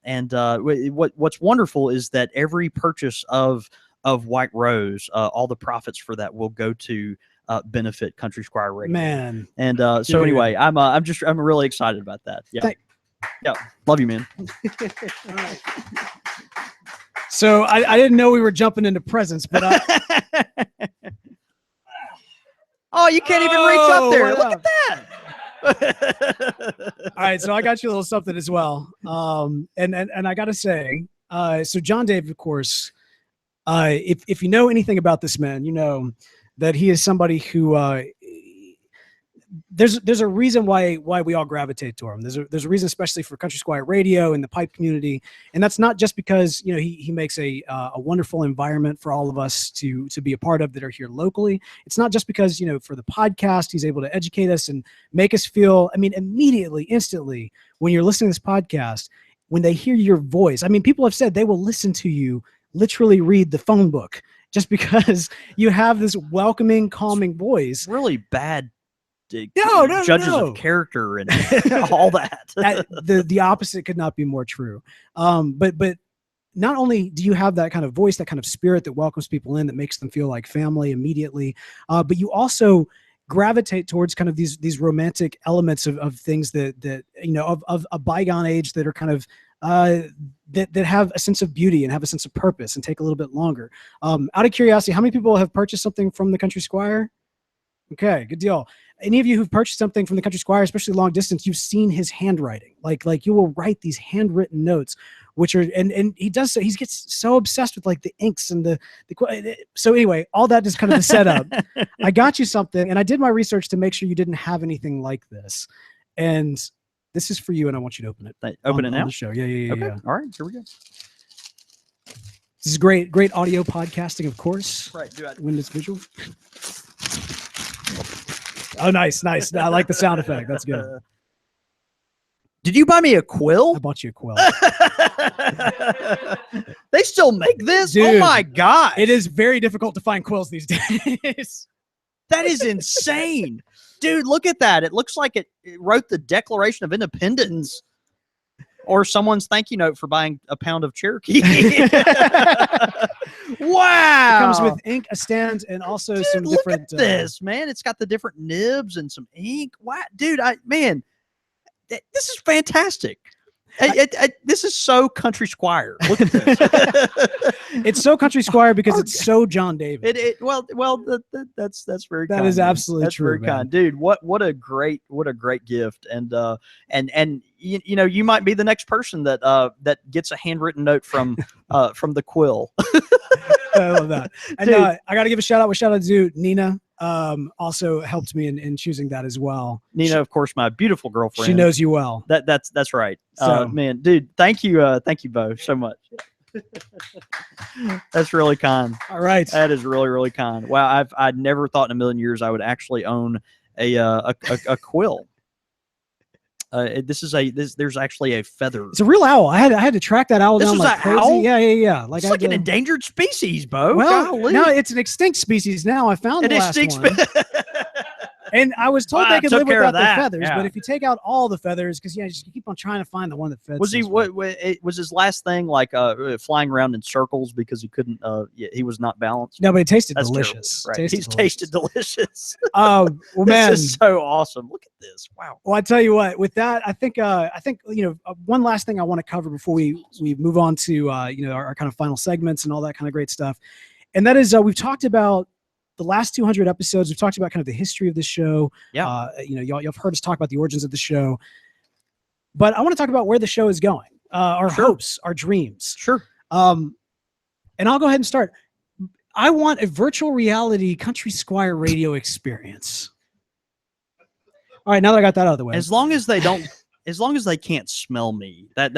what's wonderful is that every purchase of White Rose, all the profits for that will go to benefit Country Squire Radio. Man. And so anyway, I'm really excited about that. Yeah. Yeah. Love you, man. All right. So I didn't know we were jumping into presents, but oh, you can't even reach up there. Look at that. All right, so I got you a little something as well. And I got to say, so John Dave, of course, if you know anything about this man, you know that he is somebody who there's a reason why we all gravitate to him. There's a reason, especially for Country Squire Radio and the pipe community, and that's not just because he makes a wonderful environment for all of us to be a part of that are here locally. It's not just because for the podcast he's able to educate us and make us feel. I mean, immediately, instantly, when you're listening to this podcast, when they hear your voice, I mean, people have said they will listen to you literally read the phone book just because you have this welcoming, calming voice. Really bad. No, judges of character and all that. The opposite could not be more true. But not only do you have that kind of voice, that kind of spirit that welcomes people in, that makes them feel like family immediately, but you also gravitate towards kind of these romantic elements of things that of a bygone age that are kind of that have a sense of beauty and have a sense of purpose and take a little bit longer. Out of curiosity, how many people have purchased something from the Country Squire? Okay, good deal. Any of you who've purchased something from the Country Squire, especially long distance, you've seen his handwriting. Like you will write these handwritten notes, which are and he does so. He gets so obsessed with like the inks and the. So anyway, all that is kind of the setup. I got you something, and I did my research to make sure you didn't have anything like this. And this is for you, and I want you to open it. Open it now. On the show. Yeah. Okay. All right, here we go. This is great audio podcasting, of course. Right. Do I when it's visual? Oh, nice. I like the sound effect. That's good. Did you buy me a quill? I bought you a quill. They still make this? Dude, oh my God. It is very difficult to find quills these days. That is insane. Dude, look at that. It looks like it wrote the Declaration of Independence or someone's thank you note for buying a pound of Cherokee. Wow. It comes with ink, a stand, and also some different. Look at this, man. It's got the different nibs and some ink. Wow, dude, this is fantastic. This is so Country Squire. Look at this. It's so Country Squire because it's so John David. That's very kind. That is absolutely that's true, very man. kind, dude. What a great gift, and you might be the next person that gets a handwritten note from the quill. I love that. And I got to give a shout out. Shout out to Nina. Also helped me in choosing that as well. Nina, of course, my beautiful girlfriend. She knows you well. That's right. So, man, dude, thank you, Beau, so much. That's really kind. All right, that is really, really kind. Wow, I'd never thought in a million years I would actually own a quill. There's actually a feather. It's a real owl. I had to track that owl down like crazy. Owl? Yeah. It's like an endangered species, Beau. Well, golly. no, it's an extinct species now. I found the last one. And I was told they could live without their feathers, but if you take out all the feathers, because you keep on trying to find the one that fits. Was he? Was his last thing like flying around in circles because he couldn't? He was not balanced. No, but it tasted delicious. Right? Tasted delicious. Well, man, this is so awesome. Look at this. Wow. Well, I tell you what. With that, I think one last thing I want to cover before we move on to our kind of final segments and all that kind of great stuff, and that is we've talked about the last 200 episodes, we've talked about kind of the history of the show. Yeah. Y'all have heard us talk about the origins of the show, but I want to talk about where the show is going, our hopes, our dreams. Sure. And I'll go ahead and start. I want a virtual reality Country Squire radio experience. All right, now that I got that out of the way. As long as they can't smell me, that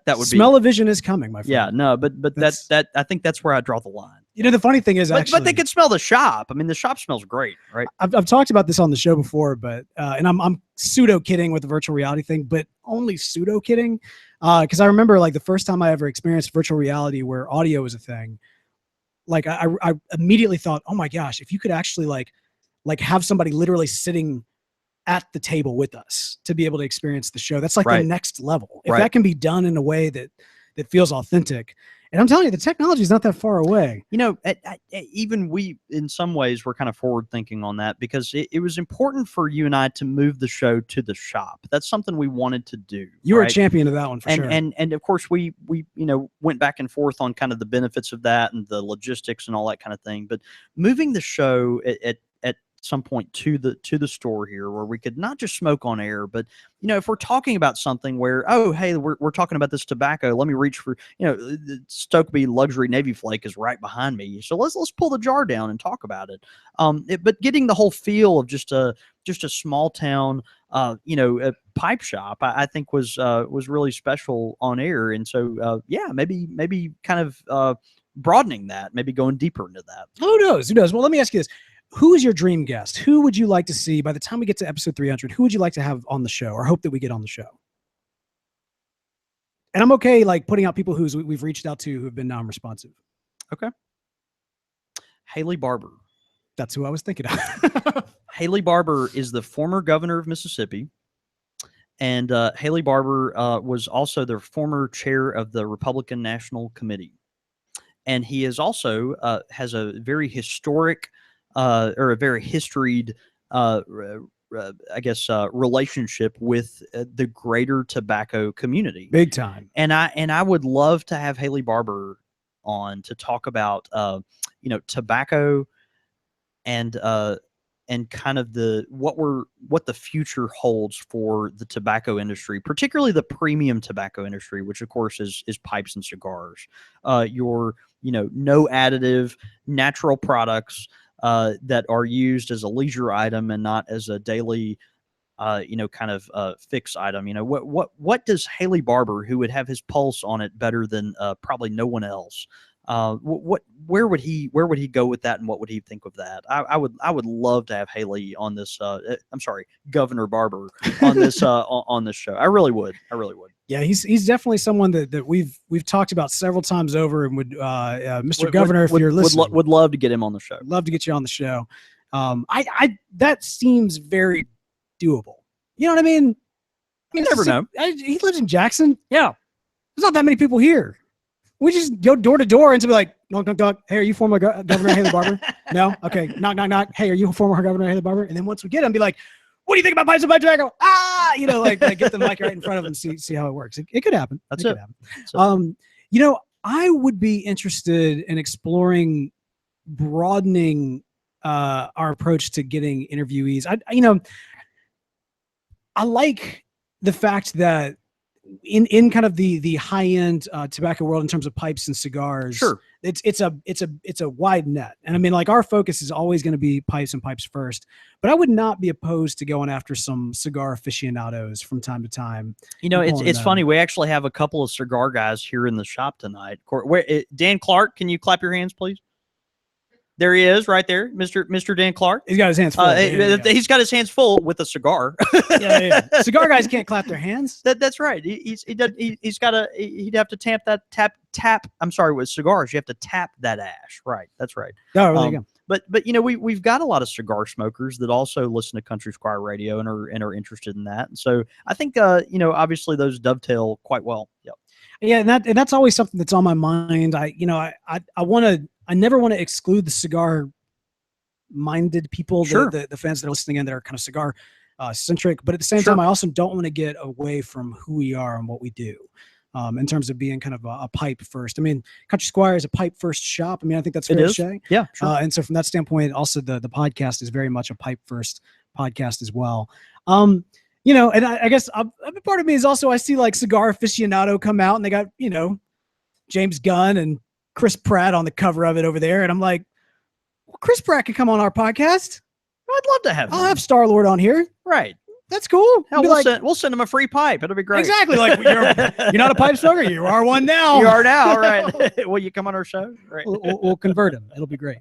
would Smell-o-vision is coming, my friend. Yeah, no, but that I think that's where I draw the line. The funny thing is, but they can smell the shop. I mean, the shop smells great, right? I've talked about this on the show before, but and I'm pseudo kidding with the virtual reality thing, but only pseudo kidding, because I remember like the first time I ever experienced virtual reality where audio was a thing. Like I immediately thought, oh my gosh, if you could actually like have somebody literally sitting at the table with us to be able to experience the show, that's like the next level. If that can be done in a way that feels authentic. And I'm telling you, the technology is not that far away. Even we, in some ways, we're kind of forward thinking on that because it was important for you and I to move the show to the shop. That's something we wanted to do. You were a champion of that one for sure. And of course, we went back and forth on kind of the benefits of that and the logistics and all that kind of thing. But moving the show at some point to the store here where we could not just smoke on air, but if we're talking about something where, oh hey, we're talking about this tobacco, let me reach for the Stokeby luxury Navy Flake is right behind me, so let's pull the jar down and talk about it. But getting the whole feel of just a small town a pipe shop, I think was really special on air. And so maybe kind of broadening that, maybe going deeper into that. Who knows? Well, let me ask you this. Who is your dream guest? Who would you like to see by the time we get to episode 300? Who would you like to have on the show or hope that we get on the show? And I'm okay like putting out people who we've reached out to who have been non-responsive. Okay. Haley Barbour. That's who I was thinking of. Haley Barbour is the former governor of Mississippi. And Haley Barbour was also the former chair of the Republican National Committee. And he is also has a very historic or a very historied, relationship with the greater tobacco community. Big time. And I would love to have Haley Barbour on to talk about, tobacco and kind of what the future holds for the tobacco industry, particularly the premium tobacco industry, which of course is pipes and cigars. No additive, natural products that are used as a leisure item and not as a daily, fixed item. What does Haley Barbour, who would have his pulse on it better than probably no one else, where would he go with that, and what would he think of that? I would love to have Haley on this. Governor Barbour on this on this show. I really would. Yeah, he's definitely someone that we've talked about several times over, and Mr. Governor, if you're listening, would love to get him on the show. Love to get you on the show. That seems very doable. You know what I mean? You never know. He lives in Jackson. Yeah, there's not that many people here. We just go door to door and to be like, knock, knock, knock. Hey, are you former Governor Haley Barbour? No? Okay. Knock, knock, knock. Hey, are you former Governor Haley Barbour? And then once we get him, be like, what do you think about pipes and pipe tobacco? Like get the mic right in front of him and see how it works. It could happen. That's it. Could happen. I would be interested in exploring broadening our approach to getting interviewees. I like the fact that in kind of the high end tobacco world in terms of pipes and cigars, sure, it's a wide net. And I mean, like, our focus is always going to be pipes and pipes first, but I would not be opposed to going after some cigar aficionados from time to time. It's funny. We actually have a couple of cigar guys here in the shop tonight. Dan Clark, can you clap your hands, please? There he is, right there, Mr. Dan Clark. He's got his hands full. He's got his hands full with a cigar. Yeah. Cigar guys can't clap their hands. That's right. He'd have to tap. I'm sorry, with cigars, you have to tap that ash. Right. That's right. Oh, there you go. But we've got a lot of cigar smokers that also listen to Country Squire Radio and are interested in that. And so I think obviously those dovetail quite well. Yep. Yeah, and that's always something that's on my mind. I never want to exclude the cigar-minded people, sure, the fans that are listening in that are kind of cigar centric. But at the same time, I also don't want to get away from who we are and what we do. in terms of being kind of a pipe first. I mean, Country Squire is a pipe first shop. I mean, I think that's fair It to is. say. Yeah, sure. And so from that standpoint, also the podcast is very much a pipe first podcast as well. And I guess a part of me is also I see like Cigar Aficionado come out and they got, James Gunn and Chris Pratt on the cover of it over there. And I'm like, well, Chris Pratt could come on our podcast. I'd love to have him. I'll have Star-Lord on here. Right. That's cool. Hell, we'll send him a free pipe. It'll be great. Exactly. Like you're not a pipe smoker. You are one now. You are now, right? Will you come on our show? Right. We'll convert him. It'll be great.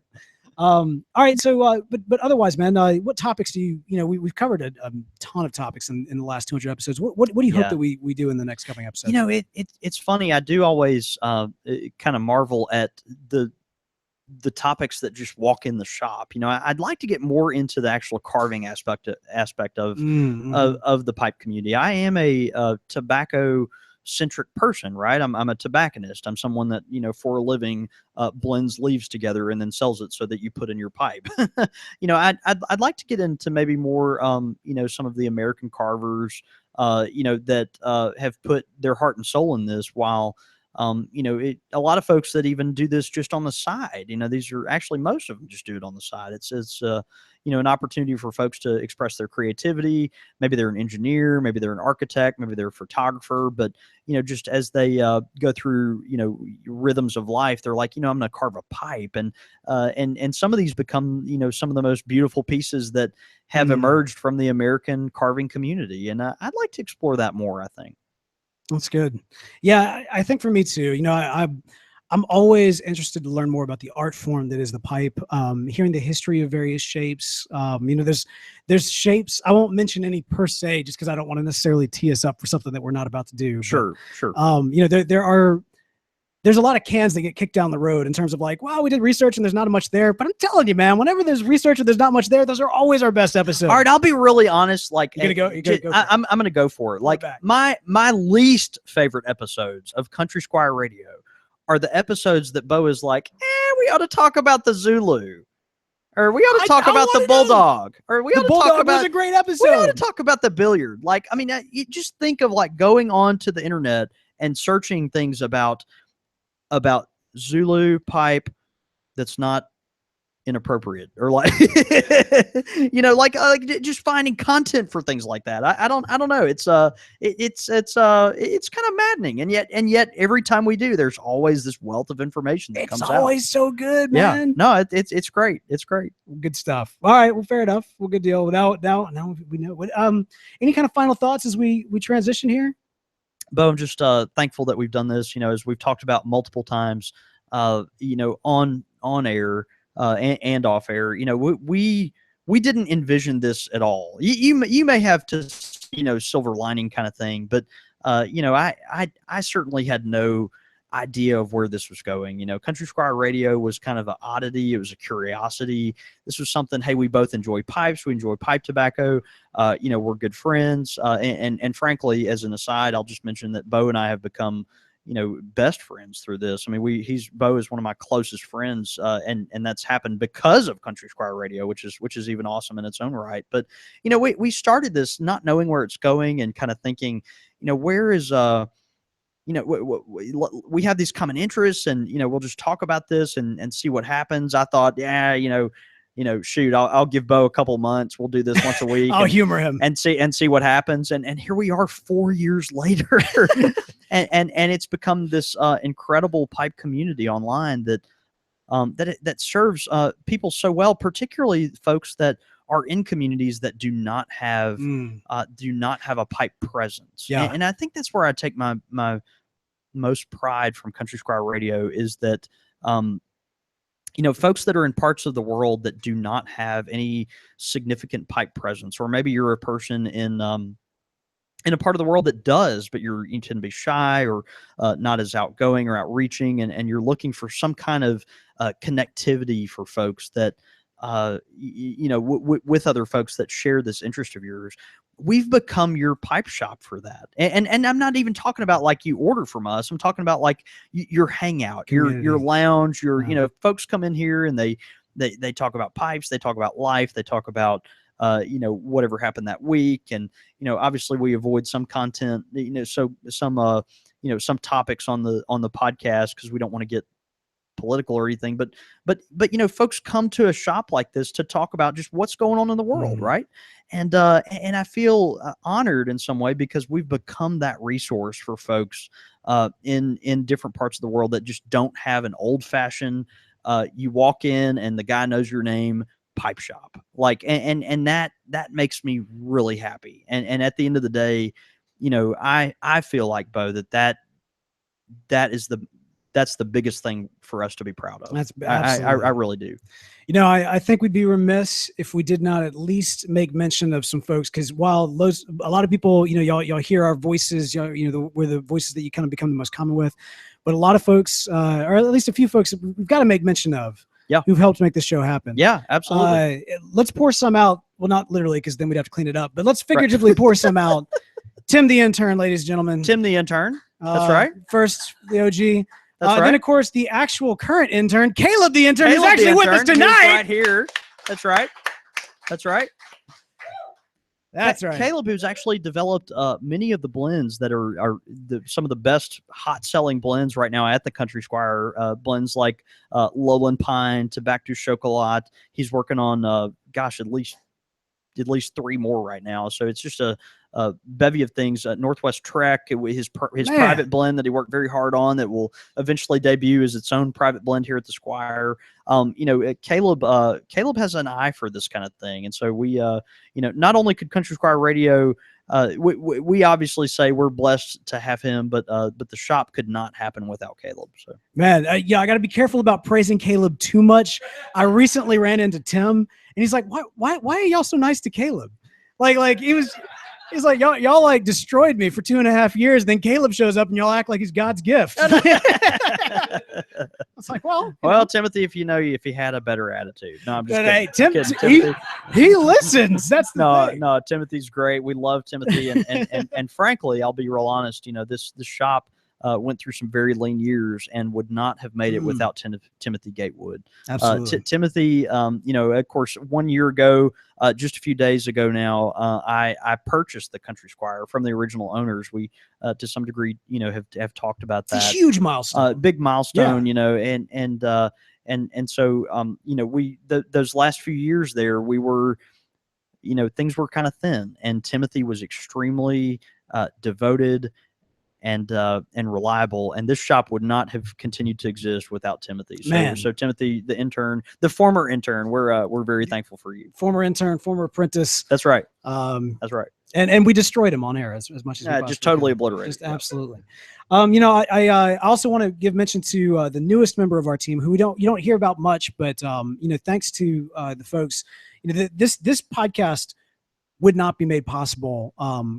All right. So, but otherwise, man, what topics do we've covered a ton of topics in the last 200 episodes. What do you hope that we do in the next coming episodes? It's funny. I do always kind of marvel at the topics that just walk in the shop. I'd like to get more into the actual carving aspect of the pipe community. I am a tobacco centric person, right? I'm a tobacconist. I'm someone that, for a living, blends leaves together and then sells it so that you put in your pipe. I'd like to get into maybe more, some of the American carvers, that have put their heart and soul in this, while a lot of folks that even do this just on the side. These are actually, most of them just do it on the side. It's an opportunity for folks to express their creativity. Maybe they're an engineer, maybe they're an architect, maybe they're a photographer, but just as they go through rhythms of life, they're like, I'm going to carve a pipe, and some of these become some of the most beautiful pieces that have emerged from the American carving community, and I'd like to explore that more, I think. That's good. Yeah, I think for me too. I'm always interested to learn more about the art form that is the pipe. Hearing the history of various shapes. There's shapes. I won't mention any per se, just because I don't want to necessarily tee us up for something that we're not about to do. Sure. There's a lot of cans that get kicked down the road in terms of like, wow, we did research and there's not much there. But I'm telling you, man, whenever there's research and there's not much there, those are always our best episodes. All right, I'll be really honest. Like, you're gonna go. I'm gonna go for it. Like my least favorite episodes of Country Squire Radio are the episodes that Beau is like, we ought to talk about the Zulu, or we ought to talk about the Bulldog, or we ought to talk about. Was a great episode. We ought to talk about the billiard. Like, I mean, you just think of like going on to the internet and searching things about Zulu pipe that's not inappropriate, or like like just finding content for things like that. I don't know. It's kind of maddening, and yet every time we do, there's always this wealth of information that comes out. It's always so good, man. Yeah, no, it's great. It's great. Good stuff. All right, well, fair enough. Well, good deal. Now we know what. Any kind of final thoughts as we transition here? Beau, I'm just thankful that we've done this. As we've talked about multiple times, on air and off air. We didn't envision this at all. You may have to silver lining kind of thing, but I certainly had no idea of where this was going. Country Squire Radio was kind of an oddity. It was a curiosity. This was something, hey, we both enjoy pipes. We enjoy pipe tobacco. We're good friends. And frankly, as an aside, I'll just mention that Beau and I have become, best friends through this. I mean, Beau is one of my closest friends. And that's happened because of Country Squire Radio, which is even awesome in its own right. But, we started this not knowing where it's going and kind of thinking, where is, we have these common interests, and we'll just talk about this and see what happens. I thought, shoot, I'll give Beau a couple months. We'll do this once a week. I'll humor him and see what happens. And here we are 4 years later, and it's become this incredible pipe community online that serves people so well, particularly folks that are in communities that do not have a pipe presence. Yeah. And I think that's where I take my most pride from Country Squire Radio, is that folks that are in parts of the world that do not have any significant pipe presence, or maybe you're a person in a part of the world that does, but you tend to be shy, or not as outgoing or outreaching, and you're looking for some kind of connectivity for folks that with other folks that share this interest of yours. We've become your pipe shop for that. And I'm not even talking about like you order from us. I'm talking about like your hangout, your lounge, folks come in here and they talk about pipes, they talk about life, they talk about whatever happened that week. And obviously we avoid some content, so some some topics on the podcast, because we don't want to get political or anything, but folks come to a shop like this to talk about just what's going on in the world, right? And I feel honored in some way, because we've become that resource for folks in different parts of the world that just don't have an old-fashioned you walk in and the guy knows your name pipe shop, like, and that makes me really happy. And at the end of the day, I feel like, Beau, that's the biggest thing for us to be proud of. That's I really do. I think we'd be remiss if we did not at least make mention of some folks, because while a lot of people, y'all hear our voices, we're the voices that you kind of become the most common with, but a lot of folks, or at least a few folks, we've got to make mention of, who've helped make this show happen. Yeah, absolutely. Let's pour some out. Well, not literally, because then we'd have to clean it up, but let's figuratively pour some out. Tim the intern, ladies and gentlemen. Tim the intern. That's right. First, the OG. That's right. Then, of course, the actual current intern, Caleb the intern, Caleb is actually with us tonight. He's right here. That's right. That's right. That's right. Caleb, who's actually developed many of the blends that are some of the best hot-selling blends right now at the Country Squire. Blends like Lowland Pine, Tabacco Chocolat. He's working on, at least 3 more right now. So it's just a bevy of things. Northwest Trek, his private blend that he worked very hard on, that will eventually debut as its own private blend here at the Squire. Caleb has an eye for this kind of thing, and so we, not only could Country Squire Radio, we obviously say we're blessed to have him, but the shop could not happen without Caleb. So, man, I got to be careful about praising Caleb too much. I recently ran into Tim, and he's like, "Why are y'all so nice to Caleb?" Like he's like, y'all like destroyed me for 2.5 years. Then Caleb shows up and y'all act like he's God's gift. It's like, well, Timothy, if he had a better attitude. No, I'm just kidding. Timothy, he listens. That's the thing. No, Timothy's great. We love Timothy. And frankly, I'll be real honest, this shop went through some very lean years and would not have made it without Timothy Gatewood. Absolutely. Timothy, of course, 1 year ago, just a few days ago now, I purchased the Country Squire from the original owners. We, to some degree, have talked about that. It's a huge milestone. Big milestone, and so, those last few years there, we were, things were kind of thin, and Timothy was extremely devoted and reliable, and this shop would not have continued to exist without Timothy. So Timothy, the intern, the former intern, we're very thankful for you. Former intern, former apprentice. That's right. That's right. And we destroyed him on air as much as we just totally obliterated. Just absolutely. I also want to give mention to the newest member of our team, who you don't hear about much, but thanks to the folks, this podcast would not be made possible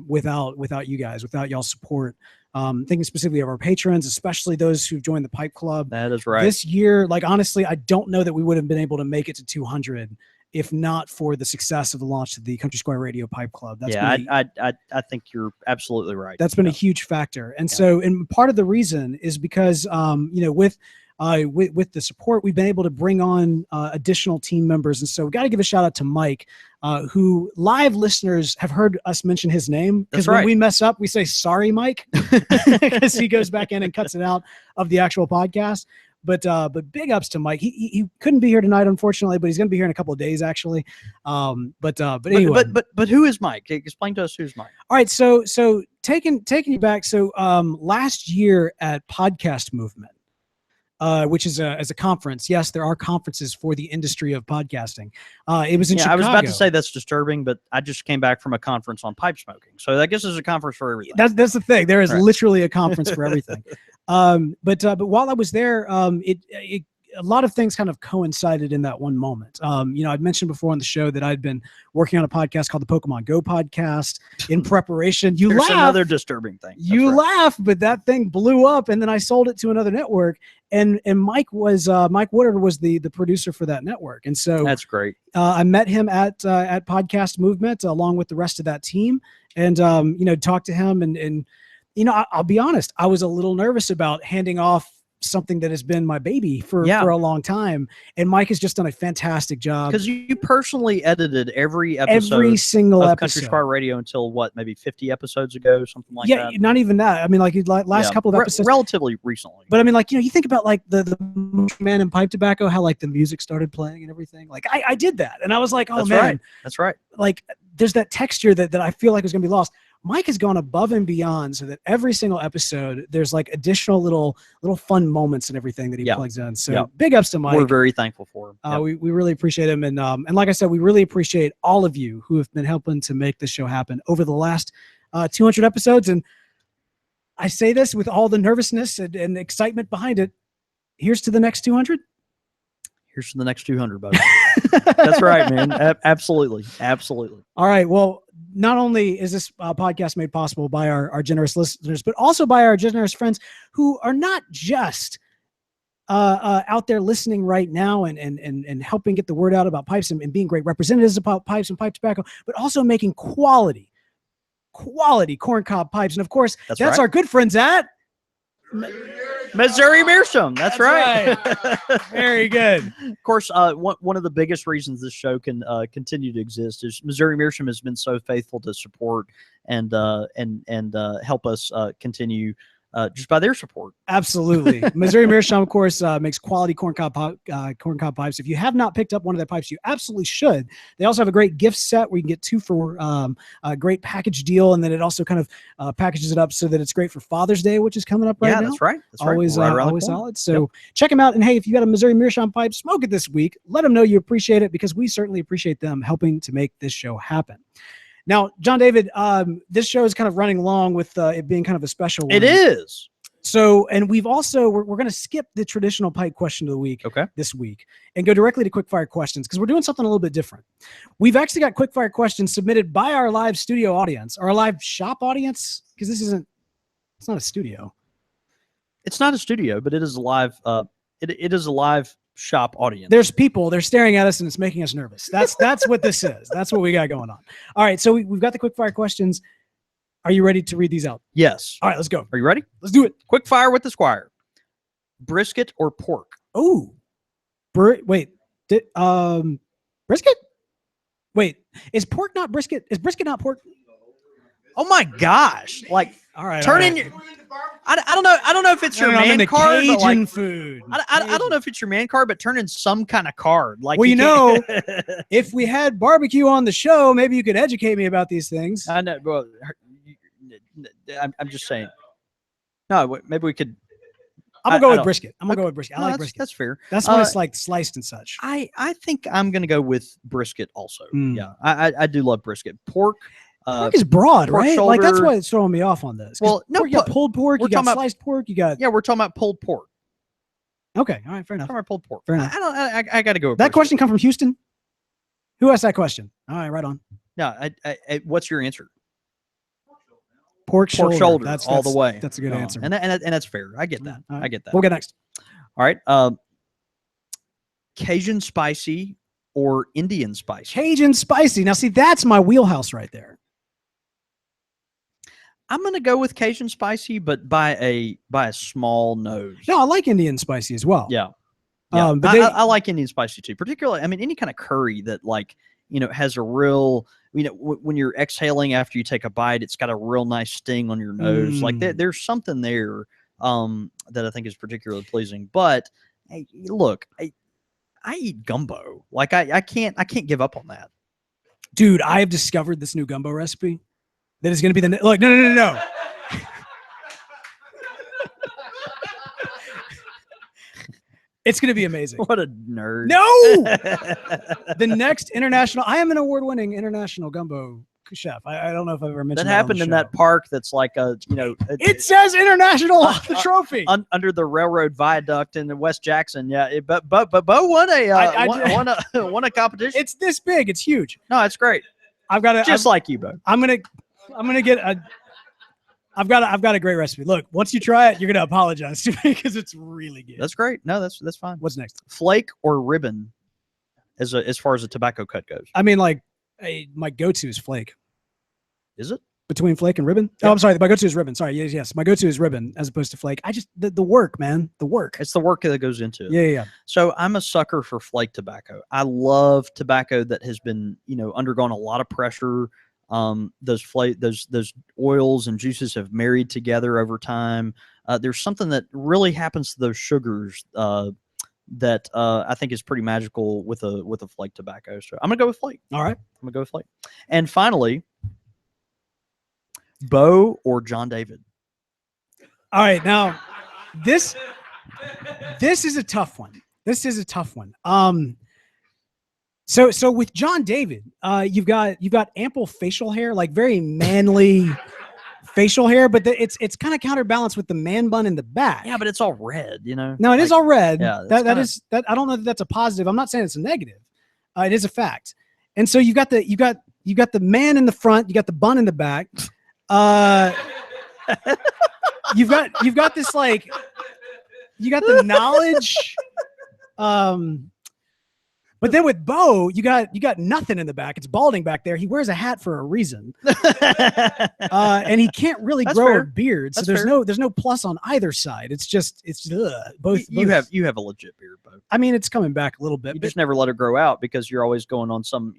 without you guys, without y'all's support. Thinking specifically of our patrons, especially those who've joined the Pipe Club. That is right. This year, honestly, I don't know that we would have been able to make it to 200 if not for the success of the launch of the Country Squire Radio Pipe Club. I think you're absolutely right. That's been a huge factor. And so, and part of the reason is because, with the support, we've been able to bring on additional team members. And so we got to give a shout out to Mike, who live listeners have heard us mention his name. Because when we mess up, we say, sorry, Mike, because he goes back in and cuts it out of the actual podcast. But big ups to Mike. He couldn't be here tonight, unfortunately, but he's going to be here in a couple of days, actually. But anyway. But who is Mike? Explain to us who's Mike. All right. So taking you back. So last year at Podcast Movement, which is as a conference. Yes, there are conferences for the industry of podcasting. It was in Chicago. I was about to say that's disturbing, but I just came back from a conference on pipe smoking. So I guess there's a conference for everything. That's the thing. There is literally a conference for everything. But while I was there, a lot of things kind of coincided in that one moment. I'd mentioned before on the show that I'd been working on a podcast called the Pokemon Go podcast in preparation. There's another disturbing thing. You laugh, but that thing blew up, and then I sold it to another network. And Mike Woodard was the producer for that network, and so that's great. I met him at Podcast Movement along with the rest of that team, and talked to him, and I'll be honest, I was a little nervous about handing off something that has been my baby for a long time. And Mike has just done a fantastic job. Because you personally edited every episode Every single of episode. Country Squire Radio until what, maybe 50 episodes ago, something like yeah, that? not even that. I mean, like last couple of episodes. Relatively recently. But I mean, like, you think about like the Man and Pipe Tobacco, how like the music started playing and everything. Like I did that. And I was like, oh, That's man. right. That's right. Like there's that texture that I feel like is going to be lost. Mike has gone above and beyond so that every single episode there's like additional little fun moments and everything that he plugs in. So big ups to Mike. We're very thankful for him. We really appreciate him. And like I said, we really appreciate all of you who have been helping to make this show happen over the last 200 episodes. And I say this with all the nervousness and excitement behind it. Here's to the next 200. Here's to the next 200, buddy. That's right, man. Absolutely. Absolutely. All right. Well, not only is this podcast made possible by our generous listeners, but also by our generous friends who are not just out there listening right now and helping get the word out about pipes and being great representatives about pipes and pipe tobacco, but also making quality corncob pipes. And of course, that's right. Our good friends at Missouri Meerschaum. That's right. Very good. Of course, one of the biggest reasons this show can continue to exist is Missouri Meerschaum has been so faithful to support and help us continue just by their support. Absolutely. Missouri Meerschaum, of course, makes quality corncob pipes. If you have not picked up one of their pipes, you absolutely should. They also have a great gift set where you can get 2 for a great package deal. And then it also kind of packages it up so that it's great for Father's Day, which is coming up right now. Yeah, that's right. That's always, right. Always solid. So check them out. And hey, if you got a Missouri Meerschaum pipe, smoke it this week. Let them know you appreciate it because we certainly appreciate them helping to make this show happen. Now, John David, this show is kind of running long with it being kind of a special one. It is. So, and we've also, we're going to skip the traditional pipe question of the week this week and go directly to quickfire questions because we're doing something a little bit different. We've actually got quickfire questions submitted by our live studio audience, our live shop audience, because it's not a studio. It's not a studio, but it is a live, it is a live shop audience. There's people, they're staring at us and it's making us nervous. That's what this is. That's what we got going on. All right. So we've got the quickfire questions. Are you ready to read these out? Yes. All right, let's go. Are you ready? Let's do it. Quick fire with the Squire. Brisket or pork? Oh, wait. Brisket? Wait, is pork not brisket? Is brisket not pork? Oh my gosh! Like, all right. Turn in your. I don't know. I don't know if it's your man card. Cajun but like, food. I don't know if it's your man card, but turn in some kind of card. Like, well, if we had barbecue on the show, maybe you could educate me about these things. I know. Well, I'm just saying. No, maybe we could. I'm gonna go with brisket. I like brisket. That's fair. That's when it's like sliced and such. I think I'm gonna go with brisket also. Yeah, I do love brisket. Pork is broad, right? Shoulder. Like that's why it's throwing me off on this. Well, no, you got pulled pork, you got sliced pork, you got. Yeah, we're talking about pulled pork. Okay, all right, fair enough. Talking about pulled pork. Fair enough. I got to go with that brisket. question come from Houston. Who asked that question? All right, right on. Yeah, what's your answer? Pork shoulder. That's all the way. That's a good answer, and that's fair. I get that. Right. I get that. We'll get next. All right. Cajun spicy or Indian spicy? Cajun spicy. Now, see, that's my wheelhouse right there. I'm gonna go with Cajun spicy, but by a small nose. No, I like Indian spicy as well. Yeah. But I like Indian spicy too, particularly. I mean, any kind of curry that has a real, when you're exhaling after you take a bite, it's got a real nice sting on your nose. Like there's something there that I think is particularly pleasing. But hey, look, I eat gumbo. Like I can't give up on that. Dude, I have discovered this new gumbo recipe that is going to be look. No. It's going to be amazing. What a nerd. No! The next international, I am an award-winning international gumbo chef. I don't know if I've ever mentioned that happened in that park that's like it says international on the trophy. Under the railroad viaduct in West Jackson. Yeah, but Beau won won a competition. It's this big. It's huge. No, it's great. I've got like you, Beau. I'm gonna get a. I've got a great recipe. Look, once you try it, you're gonna apologize to me because it's really good. That's great. No, that's fine. What's next? Flake or ribbon, as far as a tobacco cut goes. I mean, like, my go-to is flake. Is it? between flake and ribbon. Yep. Oh, I'm sorry. My go-to is ribbon. Sorry. Yes. My go-to is ribbon as opposed to flake. I just, the work, man, the work. It's the work that goes into it. Yeah. So I'm a sucker for flake tobacco. I love tobacco that has been, undergone a lot of pressure. Those oils and juices have married together over time. There's something that really happens to those sugars that I think is pretty magical with a flake tobacco. So I'm gonna go with flake. All right. I'm gonna go with flake. And finally, Beau or John David? All right. Now, this is a tough one. This is a tough one. So with John David, you've got ample facial hair, like very manly facial hair, but it's kind of counterbalanced with the man bun in the back. Yeah, but it's all red, No, it is all red. Yeah, that is that. I don't know that that's a positive. I'm not saying it's a negative. It is a fact. And so you got the man in the front, you got the bun in the back. You've got this like, you got the knowledge. But then with Beau, you got nothing in the back. It's balding back there. He wears a hat for a reason, and he can't really grow a beard. So there's no plus on either side. It's both. You have a legit beard, Beau. I mean, it's coming back a little bit. You just never let it grow out because you're always going on some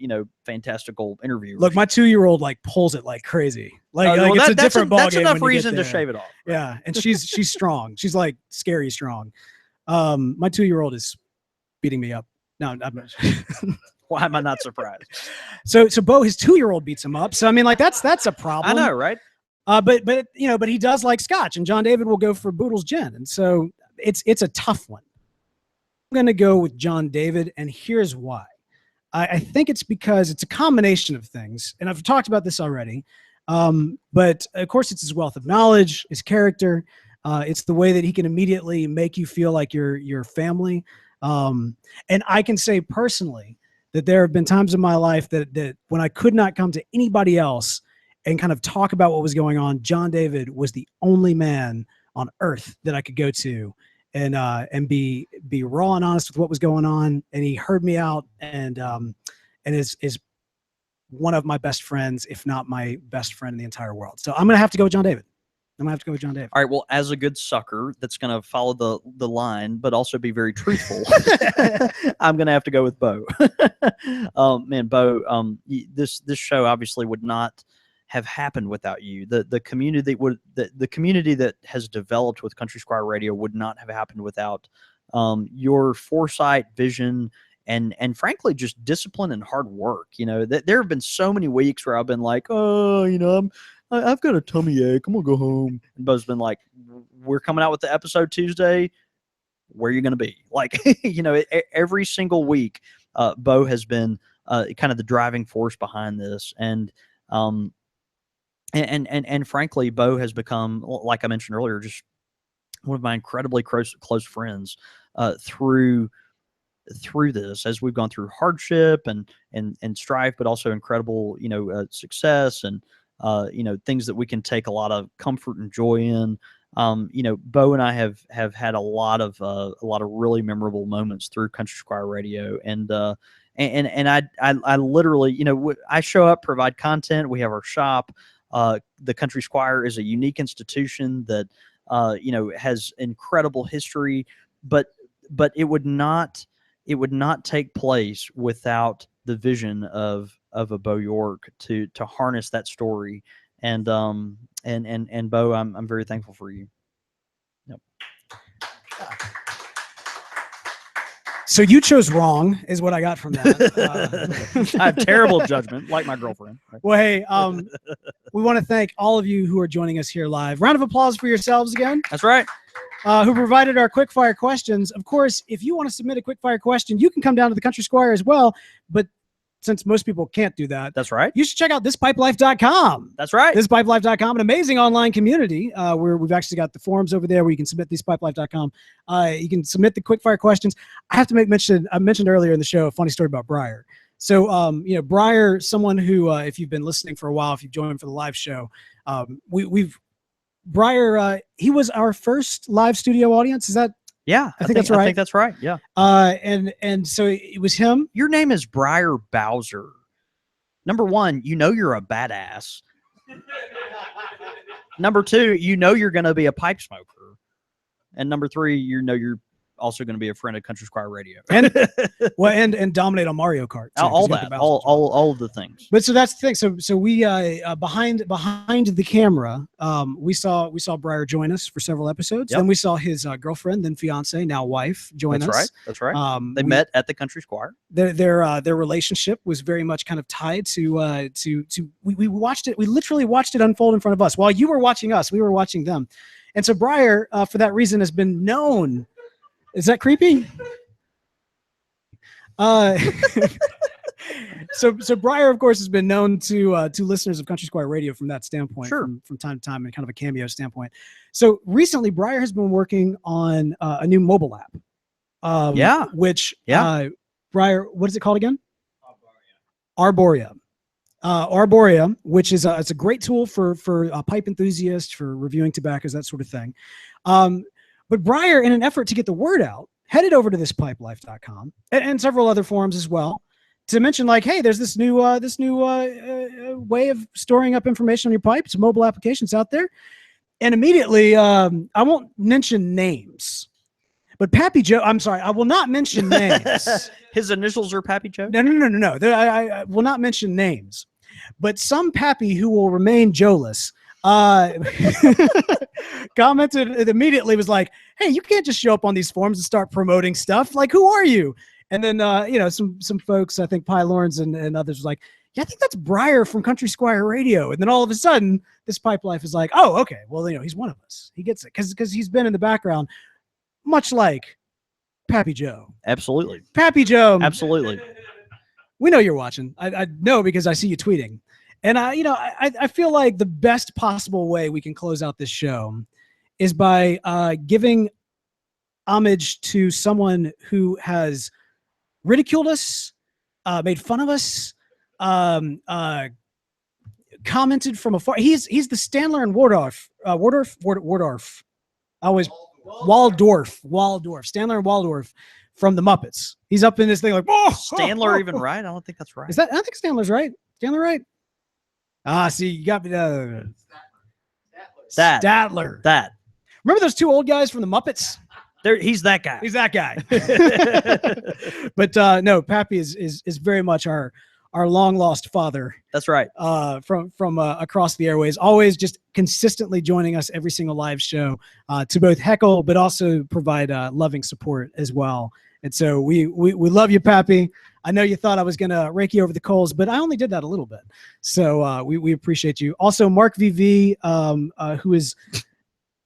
fantastical interview. Look, my 2-year-old like pulls it like crazy. It's a different ballgame. That's enough reason to shave it off. Right? Yeah, and she's strong. She's like scary strong. My 2-year-old is beating me up. No, I'm not. Why am I not surprised? So Beau, his 2-year-old beats him up. So I mean, like that's a problem. I know, right? But he does like scotch, and John David will go for Boodle's gin, and so it's a tough one. I'm gonna go with John David, and here's why. I think it's because it's a combination of things, and I've talked about this already. But of course, it's his wealth of knowledge, his character. It's the way that he can immediately make you feel like you're family. And I can say personally that there have been times in my life that when I could not come to anybody else and kind of talk about what was going on, John David was the only man on earth that I could go to and be raw and honest with what was going on. And he heard me out and is one of my best friends, if not my best friend in the entire world. So I'm going to have to go with John David. I'm gonna have to go with John David. All right. Well, as a good sucker that's gonna follow the line, but also be very truthful, I'm gonna have to go with Beau. Man, Beau, this show obviously would not have happened without you. The community the community that has developed with Country Squire Radio would not have happened without your foresight, vision, and frankly just discipline and hard work. There have been so many weeks where I've been like, I've got a tummy ache, I'm gonna go home. And Beau's been like, we're coming out with the episode Tuesday, where are you gonna be? Like, every single week, Beau has been kind of the driving force behind this. And frankly, Beau has become, like I mentioned earlier, just one of my incredibly close friends through this, as we've gone through hardship and strife, but also incredible success and things that we can take a lot of comfort and joy in. Beau and I have had a lot of really memorable moments through Country Squire Radio, and I literally, I show up, provide content. We have our shop. The Country Squire is a unique institution that has incredible history, but it would not take place without the vision of a Beau York to harness that story. And Beau, I'm very thankful for you. Yep. So you chose wrong is what I got from that. I have terrible judgment, like my girlfriend. Well, hey, we want to thank all of you who are joining us here live. Round of applause for yourselves again. That's right. Who provided our quickfire questions. Of course, if you want to submit a quickfire question, you can come down to the Country Squire as well. But since most people can't do that, that's right, you should check out thispipelife.com. That's right. Thispipelife.com, an amazing online community where we've actually got the forums over there where you can submit thispipelife.com. You can submit the quickfire questions. I have to I mentioned earlier in the show a funny story about Briar. So, Briar, someone who, if you've been listening for a while, if you've joined for the live show, Briar, he was our first live studio audience. Is that? Yeah, I think that's right. I think that's right. Yeah. And so it was him. Your name is Briar Bowser. Number one, you're a badass. Number two, you're going to be a pipe smoker, and number three, you're also going to be a friend of Country Squire Radio, and dominate on Mario Kart. Too, all that, all of the things. But so that's the thing. So we behind the camera, we saw Briar join us for several episodes. Yep. Then we saw his girlfriend, then fiance, now wife, join us. That's right. They met at the Country Squire. Their relationship was very much kind of tied to we watched it. We literally watched it unfold in front of us while you were watching us. We were watching them, and so Briar, for that reason, has been known. Is that creepy? So Briar, of course, has been known to listeners of Country Squire Radio from that standpoint, sure. from time to time, and kind of a cameo standpoint. So recently, Briar has been working on a new mobile app. Briar, what is it called again? Arborea. Arborea, which is it's a great tool for pipe enthusiasts, for reviewing tobaccos, that sort of thing. But Briar, in an effort to get the word out, headed over to thispipelife.com and several other forums as well to mention, like, hey, there's this new way of storing up information on your pipe. It's a mobile applications out there. And immediately, I won't mention names, but Pappy Joe, I'm sorry, I will not mention names. His initials are Pappy Joe? No. I will not mention names, but some Pappy who will remain Joeless commented immediately, was like, hey, you can't just show up on these forums and start promoting stuff. Like, who are you? And then some folks, I think Pi Lawrence and others, was like, yeah, I think that's Briar from Country Squire Radio. And then all of a sudden, this Pipe Life is like, oh, okay, well, he's one of us. He gets it because he's been in the background, much like Pappy Joe. Absolutely, Pappy Joe. Absolutely. We know you're watching. I know because I see you tweeting. And I feel like the best possible way we can close out this show is by giving homage to someone who has ridiculed us, made fun of us, commented from afar. He's the Standler and Waldorf. Waldorf. Standler and Waldorf from the Muppets. He's up in this thing like, Standler even right? I don't think that's right. I think Standler's right. Standler right? See, you got me. Statler. That. Remember those two old guys from the Muppets? He's that guy. He's that guy. But no, Pappy is very much our long lost father. That's right. From across the airways, always just consistently joining us every single live show to both heckle, but also provide loving support as well. And so we love you, Pappy. I know you thought I was going to rake you over the coals, but I only did that a little bit. So we appreciate you. Also, Mark VV, who is,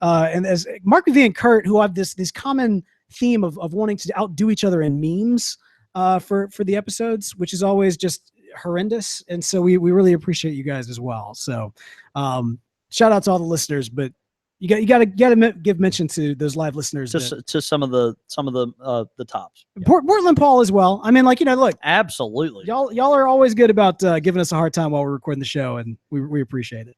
and as Mark VV and Kurt, who have this common theme of wanting to outdo each other in memes for the episodes, which is always just horrendous. And so we really appreciate you guys as well. So shout out to all the listeners, but you got to give mention to those live listeners to some of the tops. Yeah. Portland Paul as well. I mean, look, absolutely. Y'all are always good about giving us a hard time while we're recording the show, and we appreciate it.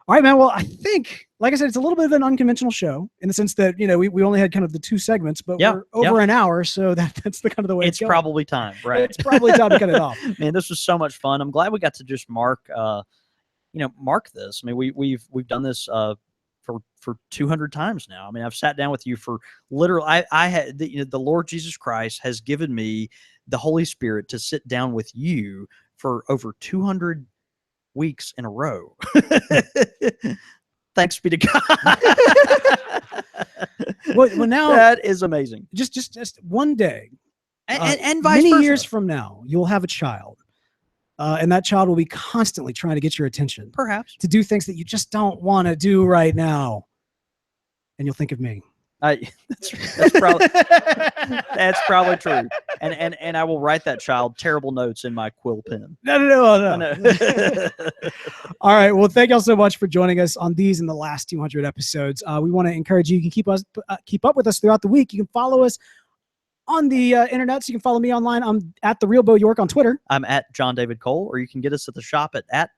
All right, man. Well, I think, like I said, it's a little bit of an unconventional show in the sense that we only had kind of the two segments, but we're over an hour, so that's the kind of the way it's going. Probably time, right? It's probably time to cut it off. Man, this was so much fun. I'm glad we got to just mark this. I mean, we've done this for 200 times now. I mean, I've sat down with you for literally. I had the Lord Jesus Christ has given me the Holy Spirit to sit down with you for over 200 weeks in a row. Thanks be to God. Well, now that is amazing. Just one day, and vice many versa. years from now, you'll have a child. And that child will be constantly trying to get your attention. Perhaps. To do things that you just don't want to do right now. And you'll think of me. That's probably true. And I will write that child terrible notes in my quill pen. No. All right. Well, thank y'all so much for joining us on these and the last 200 episodes. We want to encourage you can keep up with us throughout the week. You can follow us on the internet, so you can follow me online. I'm at The Real Beau York on Twitter. I'm at John David Cole, or you can get us at the shop at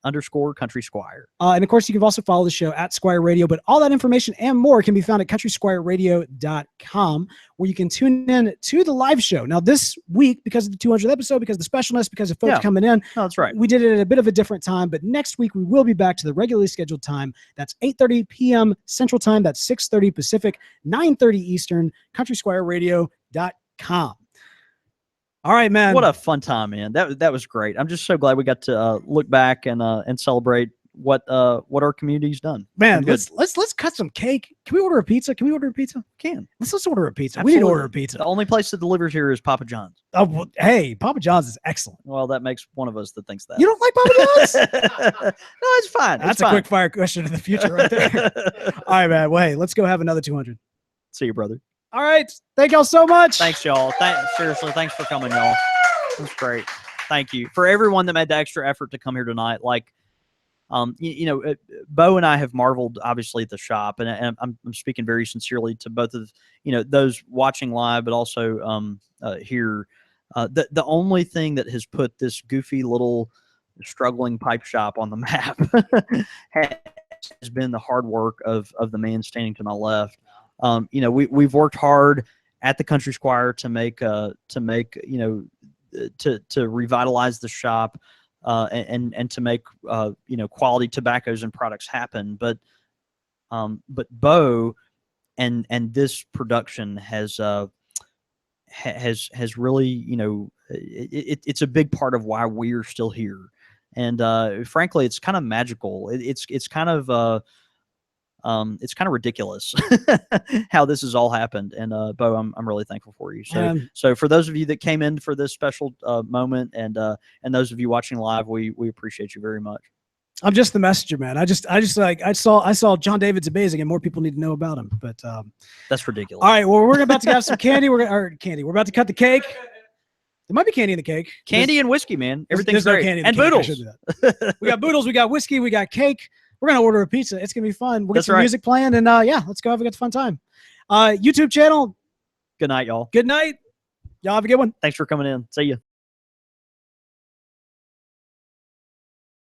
@_Country Squire. And of course, you can also follow the show @Squire Radio. But all that information and more can be found at countrysquireradio.com, where you can tune in to the live show. Now, this week, because of the 200th episode, because of the specialness, because of folks coming in, no, that's right. We did it at a bit of a different time. But next week, we will be back to the regularly scheduled time. That's 8:30 p.m. Central Time. That's 6:30 Pacific, 9:30 Eastern. countrysquireradio.com. All right, man. What a fun time, man. That was great. I'm just so glad we got to look back and celebrate what our community's done. Man, let's cut some cake. Can we order a pizza? Can we order a pizza? Can. Let's order a pizza. Absolutely. We need to order a pizza. The only place that delivers here is Papa John's. Oh, well, hey, Papa John's is excellent. Well, that makes one of us that thinks that. You don't like Papa John's? No, it's fine. That's a quick fire question of the future right there. All right, man. Well, hey, let's go have another 200. See you, brother. All right. Thank y'all so much. Thanks, y'all. Seriously, thanks for coming, y'all. That's great. Thank you for everyone that made the extra effort to come here tonight. Like, Beau and I have marveled obviously at the shop, and I'm speaking very sincerely to both of those watching live, but also here. The only thing that has put this goofy little struggling pipe shop on the map has been the hard work of the man standing to my left. We've worked hard at the Country Squire to revitalize the shop and to make quality tobaccos and products happen. But Beau and this production has really it's a big part of why we're still here. And frankly, it's kind of magical. It's kind of ridiculous how this has all happened. And Beau, I'm really thankful for you. So for those of you that came in for this special moment, and those of you watching live, we appreciate you very much. I'm just the messenger, man. I saw John David's amazing, and more people need to know about him. But that's ridiculous. All right, well, we're about to have some candy. We're about to cut the cake. There might be candy in the cake. Candy and whiskey, man. Everything's there's great. No candy in and the boodles. We got boodles. We got whiskey. We got cake. We're going to order a pizza. It's going to be fun. We'll get some right. music playing, and let's go have a fun time. YouTube channel. Good night, y'all. Good night. Y'all have a good one. Thanks for coming in. See you.